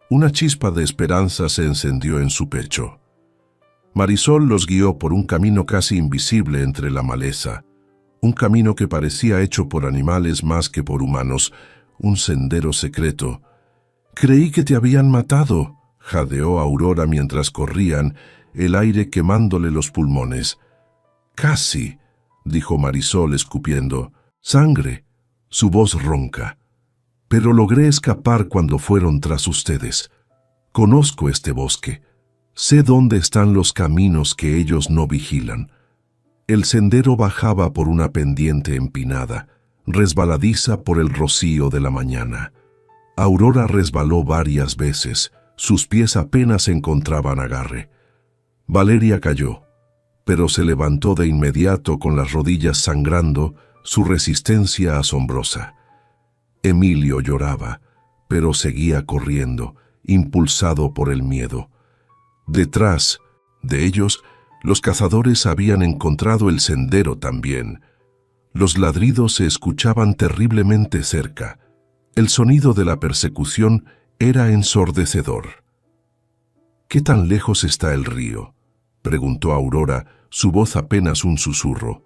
Una chispa de esperanza se encendió en su pecho. Marisol los guió por un camino casi invisible entre la maleza, un camino que parecía hecho por animales más que por humanos, un sendero secreto. «Creí que te habían matado», jadeó Aurora mientras corrían, el aire quemándole los pulmones. «Casi», dijo Marisol escupiendo. «Sangre», su voz ronca. «Pero logré escapar cuando fueron tras ustedes. Conozco este bosque. Sé dónde están los caminos que ellos no vigilan». El sendero bajaba por una pendiente empinada, resbaladiza por el rocío de la mañana. Aurora resbaló varias veces, Sus pies apenas encontraban agarre. Valeria cayó, pero se levantó de inmediato con las rodillas sangrando, su resistencia asombrosa. Emilio lloraba, pero seguía corriendo, impulsado por el miedo. Detrás de ellos, los cazadores habían encontrado el sendero también. Los ladridos se escuchaban terriblemente cerca. El sonido de la persecución era ensordecedor. ¿Qué tan lejos está el río?, preguntó Aurora, su voz apenas un susurro.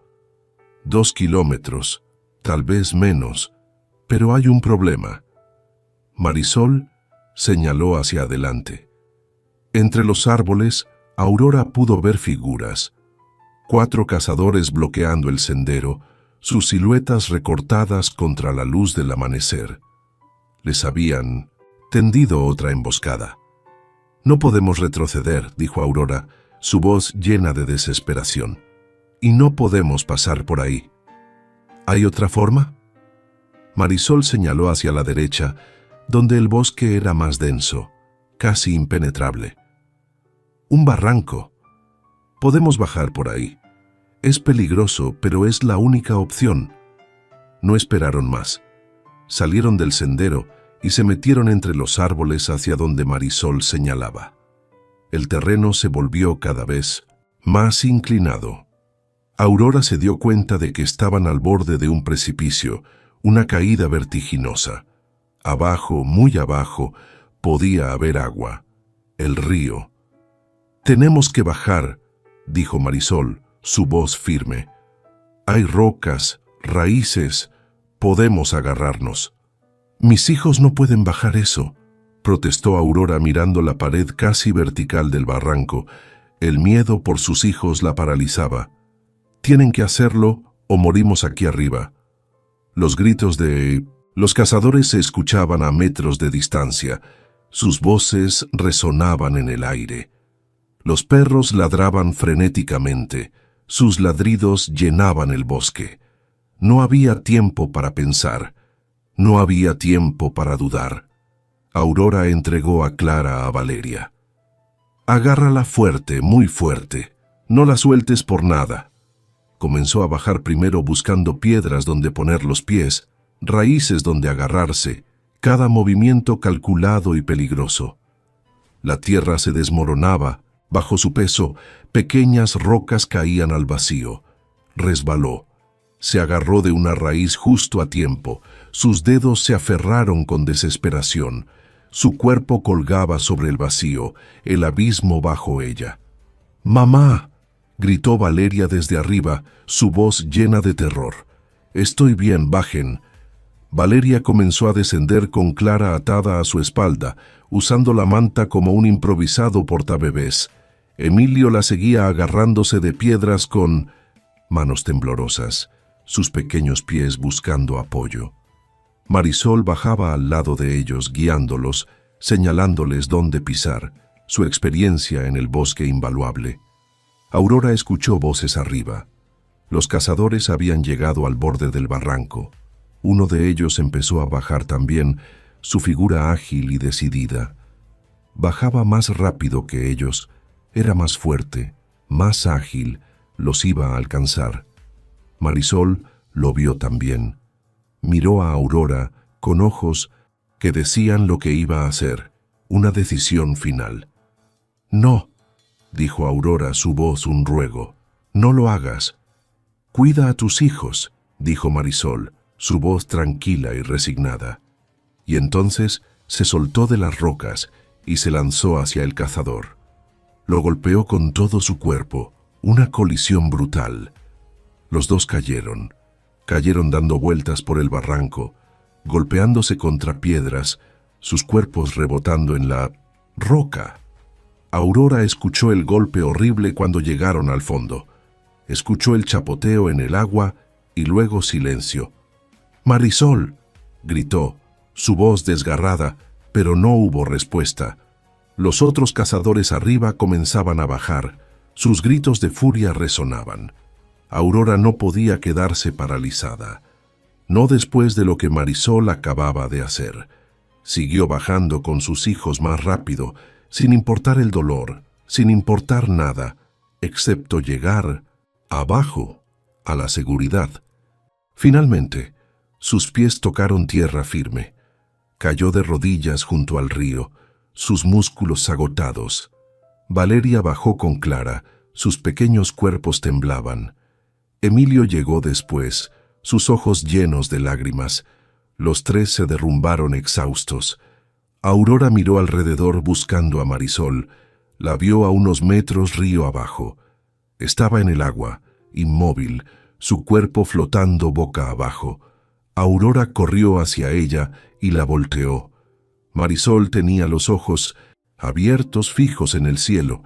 2 kilómetros, tal vez menos, pero hay un problema. Marisol señaló hacia adelante. Entre los árboles, Aurora pudo ver figuras. 4 cazadores bloqueando el sendero, sus siluetas recortadas contra la luz del amanecer. Les habían tendido otra emboscada. «No podemos retroceder», dijo Aurora, su voz llena de desesperación. «Y no podemos pasar por ahí». «¿Hay otra forma?». Marisol señaló hacia la derecha, donde el bosque era más denso, casi impenetrable. «Un barranco. Podemos bajar por ahí. Es peligroso, pero es la única opción». No esperaron más. Salieron del sendero y se metieron entre los árboles hacia donde Marisol señalaba. El terreno se volvió cada vez más inclinado. Aurora se dio cuenta de que estaban al borde de un precipicio, una caída vertiginosa. Abajo, muy abajo, podía haber agua. El río. «Tenemos que bajar», dijo Marisol, su voz firme. «Hay rocas, raíces, podemos agarrarnos». «Mis hijos no pueden bajar eso», protestó Aurora mirando la pared casi vertical del barranco. El miedo por sus hijos la paralizaba. «Tienen que hacerlo o morimos aquí arriba». Los gritos de los cazadores se escuchaban a metros de distancia. Sus voces resonaban en el aire. Los perros ladraban frenéticamente. Sus ladridos llenaban el bosque. No había tiempo para pensar. No había tiempo para dudar. Aurora entregó a Clara a Valeria. «Agárrala fuerte, muy fuerte. No la sueltes por nada». Comenzó a bajar primero buscando piedras donde poner los pies, raíces donde agarrarse, cada movimiento calculado y peligroso. La tierra se desmoronaba. Bajo su peso, pequeñas rocas caían al vacío. Resbaló. Se agarró de una raíz justo a tiempo. Sus dedos se aferraron con desesperación. Su cuerpo colgaba sobre el vacío, el abismo bajo ella. «¡Mamá!», gritó Valeria desde arriba, su voz llena de terror. «Estoy bien, bajen». Valeria comenzó a descender con Clara atada a su espalda, usando la manta como un improvisado portabebés. Emilio la seguía agarrándose de piedras con manos temblorosas, sus pequeños pies buscando apoyo. Marisol bajaba al lado de ellos, guiándolos, señalándoles dónde pisar, su experiencia en el bosque invaluable. Aurora escuchó voces arriba. Los cazadores habían llegado al borde del barranco. Uno de ellos empezó a bajar también, su figura ágil y decidida. Bajaba más rápido que ellos, era más fuerte, más ágil, los iba a alcanzar. Marisol lo vio también. Miró a Aurora con ojos que decían lo que iba a hacer, una decisión final. «No», dijo Aurora, su voz un ruego, «no lo hagas». «Cuida a tus hijos», dijo Marisol, su voz tranquila y resignada. Y entonces se soltó de las rocas y se lanzó hacia el cazador. Lo golpeó con todo su cuerpo, una colisión brutal. Los dos cayeron dando vueltas por el barranco, golpeándose contra piedras, sus cuerpos rebotando en la roca. Aurora escuchó el golpe horrible cuando llegaron al fondo. Escuchó el chapoteo en el agua y luego silencio. «Marisol», gritó, su voz desgarrada, pero no hubo respuesta. Los otros cazadores arriba comenzaban a bajar. Sus gritos de furia resonaban. Aurora no podía quedarse paralizada. No después de lo que Marisol acababa de hacer. Siguió bajando con sus hijos más rápido, sin importar el dolor, sin importar nada, excepto llegar abajo, a la seguridad. Finalmente, sus pies tocaron tierra firme. Cayó de rodillas junto al río, sus músculos agotados. Valeria bajó con Clara, sus pequeños cuerpos temblaban. Emilio llegó después, sus ojos llenos de lágrimas. Los tres se derrumbaron exhaustos. Aurora miró alrededor buscando a Marisol. La vio a unos metros río abajo. Estaba en el agua, inmóvil, su cuerpo flotando boca abajo. Aurora corrió hacia ella y la volteó. Marisol tenía los ojos abiertos, fijos en el cielo.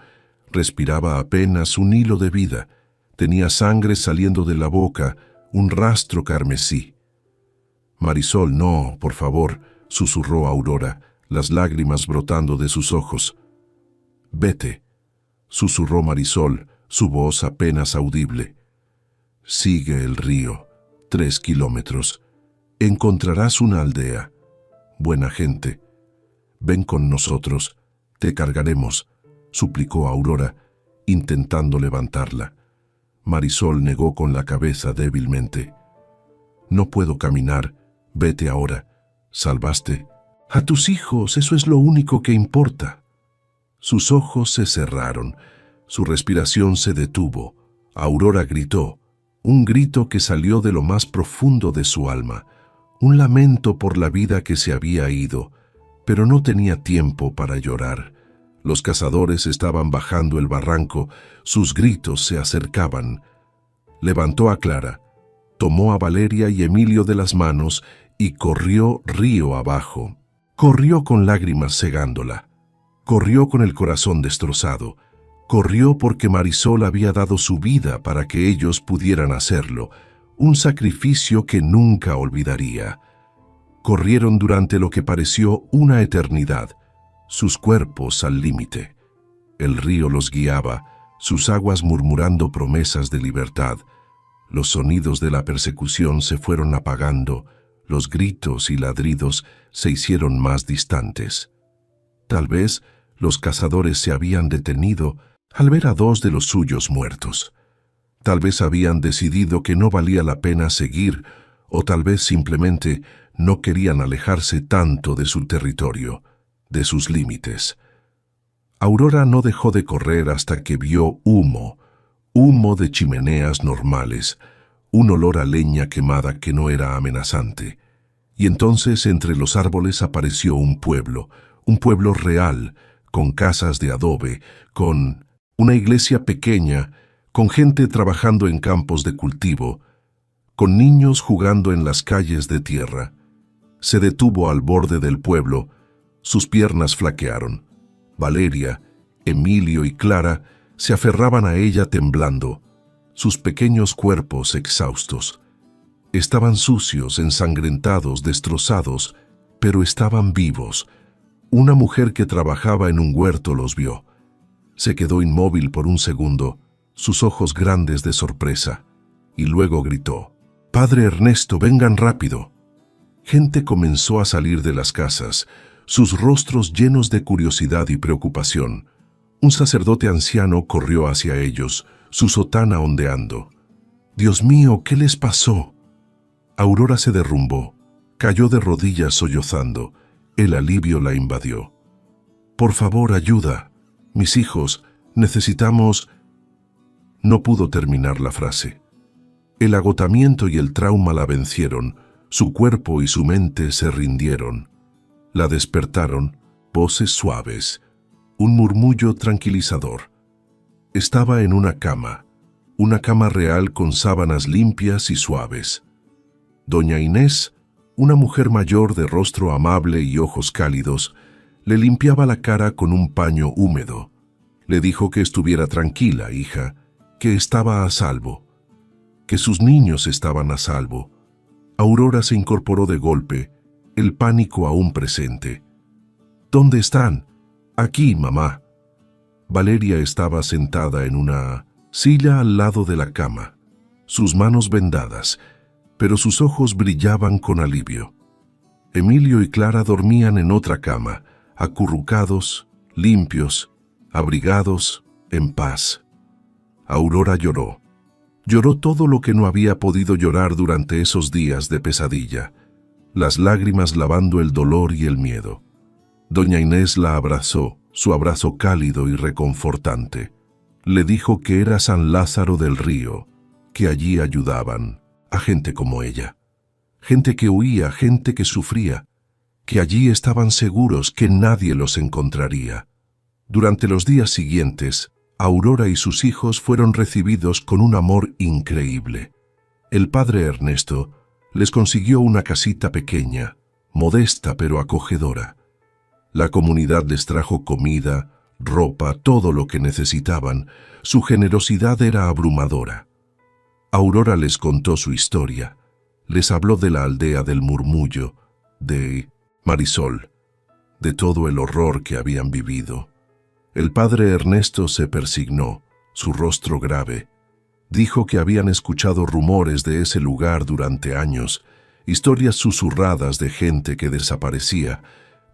Respiraba apenas un hilo de vida. Tenía sangre saliendo de la boca, un rastro carmesí. «Marisol, no, por favor», susurró Aurora, las lágrimas brotando de sus ojos. «Vete», susurró Marisol, su voz apenas audible. «Sigue el río, 3 kilómetros. Encontrarás una aldea. Buena gente. Ven con nosotros, te cargaremos», suplicó Aurora, intentando levantarla. Marisol negó con la cabeza débilmente. «No puedo caminar. Vete ahora. Salvaste a tus hijos, eso es lo único que importa». Sus ojos se cerraron, su respiración se detuvo. Aurora gritó, un grito que salió de lo más profundo de su alma, un lamento por la vida que se había ido, pero no tenía tiempo para llorar. Los cazadores estaban bajando el barranco, sus gritos se acercaban. Levantó a Clara, tomó a Valeria y Emilio de las manos y corrió río abajo. Corrió con lágrimas cegándola. Corrió con el corazón destrozado. Corrió porque Marisol había dado su vida para que ellos pudieran hacerlo, un sacrificio que nunca olvidaría. Corrieron durante lo que pareció una eternidad, sus cuerpos al límite. El río los guiaba, sus aguas murmurando promesas de libertad. Los sonidos de la persecución se fueron apagando, los gritos y ladridos se hicieron más distantes. Tal vez los cazadores se habían detenido al ver a 2 de los suyos muertos. Tal vez habían decidido que no valía la pena seguir, o tal vez simplemente no querían alejarse tanto de su territorio, de sus límites. Aurora no dejó de correr hasta que vio humo de chimeneas normales, un olor a leña quemada que no era amenazante. Y entonces entre los árboles apareció un pueblo real, con casas de adobe, con una iglesia pequeña, con gente trabajando en campos de cultivo, con niños jugando en las calles de tierra. Se detuvo al borde del pueblo, sus piernas flaquearon. Valeria, Emilio y Clara se aferraban a ella temblando, sus pequeños cuerpos exhaustos. Estaban sucios, ensangrentados, destrozados, pero estaban vivos. Una mujer que trabajaba en un huerto los vio. Se quedó inmóvil por un segundo, sus ojos grandes de sorpresa, y luego gritó, «Padre Ernesto, vengan rápido». Gente comenzó a salir de las casas, sus rostros llenos de curiosidad y preocupación. Un sacerdote anciano corrió hacia ellos, su sotana ondeando. «Dios mío, ¿qué les pasó?». Aurora se derrumbó, cayó de rodillas sollozando. El alivio la invadió. «Por favor, ayuda. Mis hijos, necesitamos...». No pudo terminar la frase. El agotamiento y el trauma la vencieron, su cuerpo y su mente se rindieron. La despertaron, voces suaves, un murmullo tranquilizador. Estaba en una cama real con sábanas limpias y suaves. Doña Inés, una mujer mayor de rostro amable y ojos cálidos, le limpiaba la cara con un paño húmedo. Le dijo que estuviera tranquila, hija, que estaba a salvo, que sus niños estaban a salvo. Aurora se incorporó de golpe, el pánico aún presente. «¿Dónde están?» «Aquí, mamá». Valeria estaba sentada en una silla al lado de la cama, sus manos vendadas, pero sus ojos brillaban con alivio. Emilio y Clara dormían en otra cama, acurrucados, limpios, abrigados, en paz. Aurora lloró. Lloró todo lo que no había podido llorar durante esos días de pesadilla, las lágrimas lavando el dolor y el miedo. Doña Inés la abrazó, su abrazo cálido y reconfortante. Le dijo que era San Lázaro del Río, que allí ayudaban a gente como ella. Gente que huía, gente que sufría, que allí estaban seguros que nadie los encontraría. Durante los días siguientes, Aurora y sus hijos fueron recibidos con un amor increíble. El padre Ernesto les consiguió una casita pequeña, modesta pero acogedora. La comunidad les trajo comida, ropa, todo lo que necesitaban. Su generosidad era abrumadora. Aurora les contó su historia. Les habló de la aldea del Murmullo, de Marisol, de todo el horror que habían vivido. El padre Ernesto se persignó, su rostro grave. Dijo que habían escuchado rumores de ese lugar durante años, historias susurradas de gente que desaparecía,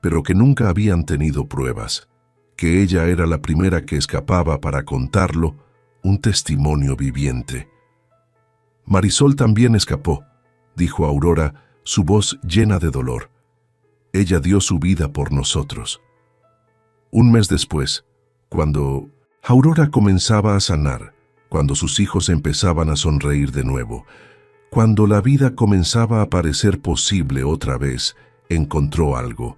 pero que nunca habían tenido pruebas, que ella era la primera que escapaba para contarlo, un testimonio viviente. Marisol también escapó, dijo Aurora, su voz llena de dolor. Ella dio su vida por nosotros. Un mes después, cuando Aurora comenzaba a sanar, cuando sus hijos empezaban a sonreír de nuevo, cuando la vida comenzaba a parecer posible otra vez, encontró algo.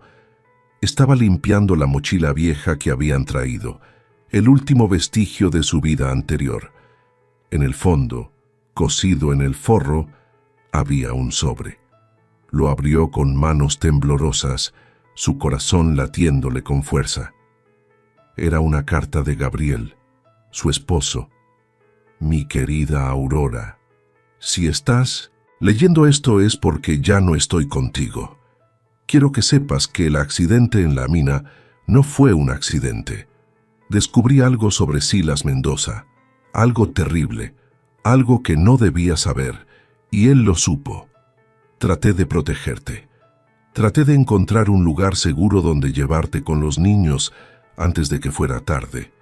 Estaba limpiando la mochila vieja que habían traído, el último vestigio de su vida anterior. En el fondo, cosido en el forro, había un sobre. Lo abrió con manos temblorosas, su corazón latiéndole con fuerza. Era una carta de Gabriel, su esposo. Mi querida Aurora, si estás leyendo esto es porque ya no estoy contigo. Quiero que sepas que el accidente en la mina no fue un accidente. Descubrí algo sobre Silas Mendoza, algo terrible, algo que no debía saber, y él lo supo. Traté de protegerte. Traté de encontrar un lugar seguro donde llevarte con los niños antes de que fuera tarde.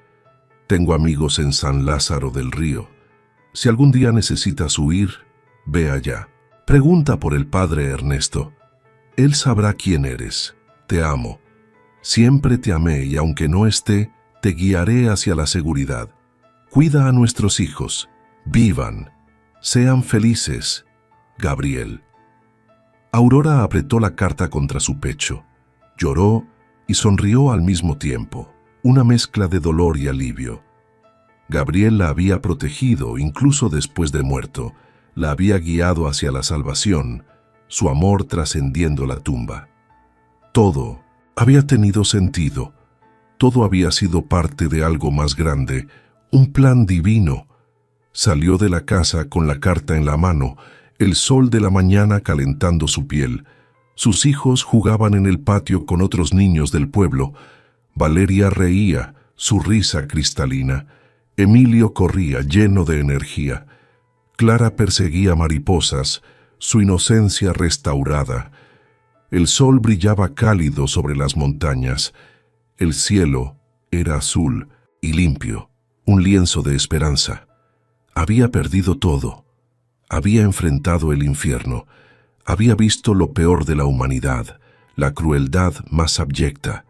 Tengo amigos en San Lázaro del Río. Si algún día necesitas huir, ve allá. Pregunta por el padre Ernesto. Él sabrá quién eres. Te amo. Siempre te amé y aunque no esté, te guiaré hacia la seguridad. Cuida a nuestros hijos. Vivan. Sean felices. Gabriel. Aurora apretó la carta contra su pecho. Lloró y sonrió al mismo tiempo, una mezcla de dolor y alivio. Gabriel la había protegido incluso después de muerto, la había guiado hacia la salvación, su amor trascendiendo la tumba. Todo había tenido sentido, todo había sido parte de algo más grande, un plan divino. Salió de la casa con la carta en la mano, el sol de la mañana calentando su piel. Sus hijos jugaban en el patio con otros niños del pueblo. Valeria reía, su risa cristalina. Emilio corría lleno de energía. Clara perseguía mariposas, su inocencia restaurada. El sol brillaba cálido sobre las montañas. El cielo era azul y limpio, un lienzo de esperanza. Había perdido todo. Había enfrentado el infierno. Había visto lo peor de la humanidad, la crueldad más abyecta.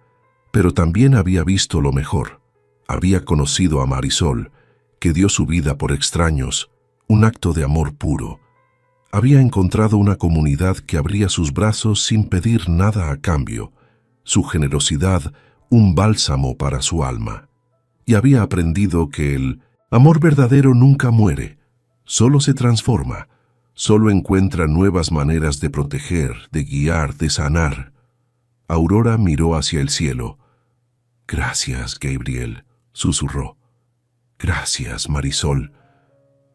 Pero también había visto lo mejor. Había conocido a Marisol, que dio su vida por extraños, un acto de amor puro. Había encontrado una comunidad que abría sus brazos sin pedir nada a cambio, su generosidad un bálsamo para su alma. Y había aprendido que el amor verdadero nunca muere, solo se transforma, solo encuentra nuevas maneras de proteger, de guiar, de sanar. Aurora miró hacia el cielo. «Gracias, Gabriel», susurró. «Gracias, Marisol.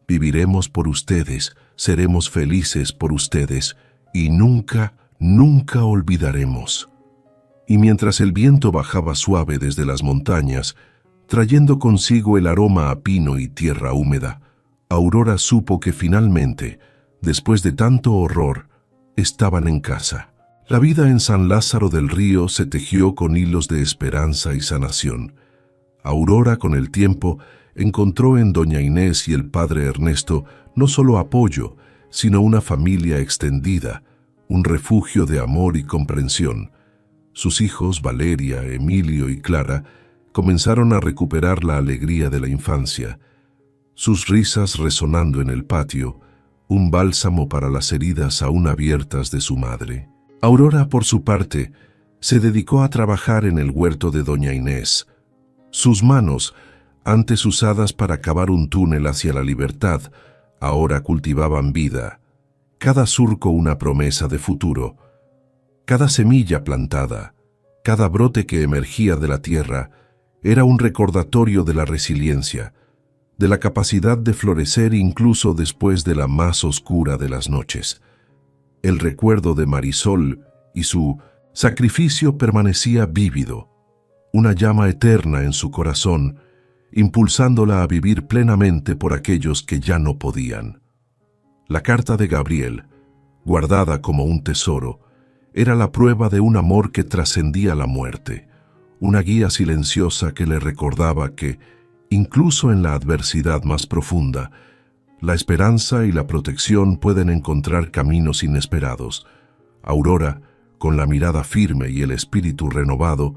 Viviremos por ustedes, seremos felices por ustedes y nunca, nunca olvidaremos». Y mientras el viento bajaba suave desde las montañas, trayendo consigo el aroma a pino y tierra húmeda, Aurora supo que finalmente, después de tanto horror, estaban en casa. La vida en San Lázaro del Río se tejió con hilos de esperanza y sanación. Aurora, con el tiempo, encontró en doña Inés y el padre Ernesto no solo apoyo, sino una familia extendida, un refugio de amor y comprensión. Sus hijos, Valeria, Emilio y Clara, comenzaron a recuperar la alegría de la infancia. Sus risas resonando en el patio, un bálsamo para las heridas aún abiertas de su madre. Aurora, por su parte, se dedicó a trabajar en el huerto de doña Inés. Sus manos, antes usadas para cavar un túnel hacia la libertad, ahora cultivaban vida. Cada surco una promesa de futuro. Cada semilla plantada, cada brote que emergía de la tierra, era un recordatorio de la resiliencia, de la capacidad de florecer incluso después de la más oscura de las noches. El recuerdo de Marisol y su sacrificio permanecía vívido, una llama eterna en su corazón, impulsándola a vivir plenamente por aquellos que ya no podían. La carta de Gabriel, guardada como un tesoro, era la prueba de un amor que trascendía la muerte, una guía silenciosa que le recordaba que, incluso en la adversidad más profunda, la esperanza y la protección pueden encontrar caminos inesperados. Aurora, con la mirada firme y el espíritu renovado,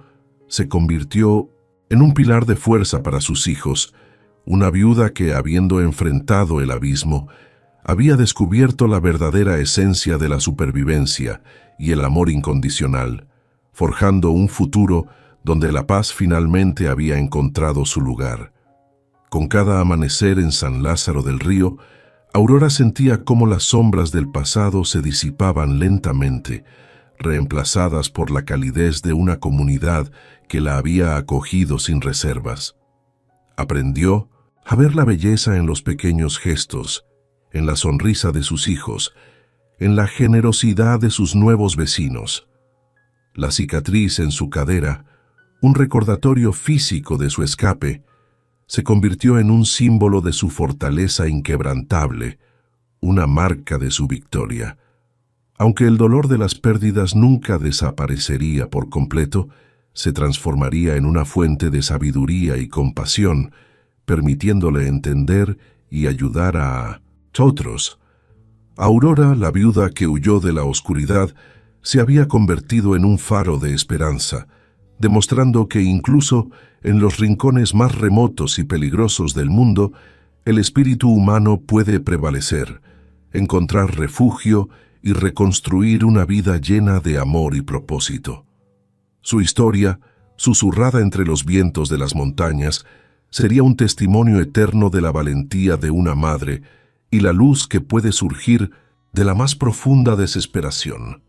se convirtió en un pilar de fuerza para sus hijos, una viuda que, habiendo enfrentado el abismo, había descubierto la verdadera esencia de la supervivencia y el amor incondicional, forjando un futuro donde la paz finalmente había encontrado su lugar. Con cada amanecer en San Lázaro del Río, Aurora sentía cómo las sombras del pasado se disipaban lentamente, reemplazadas por la calidez de una comunidad que la había acogido sin reservas. Aprendió a ver la belleza en los pequeños gestos, en la sonrisa de sus hijos, en la generosidad de sus nuevos vecinos. La cicatriz en su cadera, un recordatorio físico de su escape, se convirtió en un símbolo de su fortaleza inquebrantable, una marca de su victoria. Aunque el dolor de las pérdidas nunca desaparecería por completo, se transformaría en una fuente de sabiduría y compasión, permitiéndole entender y ayudar a otros. Aurora, la viuda que huyó de la oscuridad, se había convertido en un faro de esperanza, demostrando que incluso en los rincones más remotos y peligrosos del mundo, el espíritu humano puede prevalecer, encontrar refugio y reconstruir una vida llena de amor y propósito. Su historia, susurrada entre los vientos de las montañas, sería un testimonio eterno de la valentía de una madre y la luz que puede surgir de la más profunda desesperación.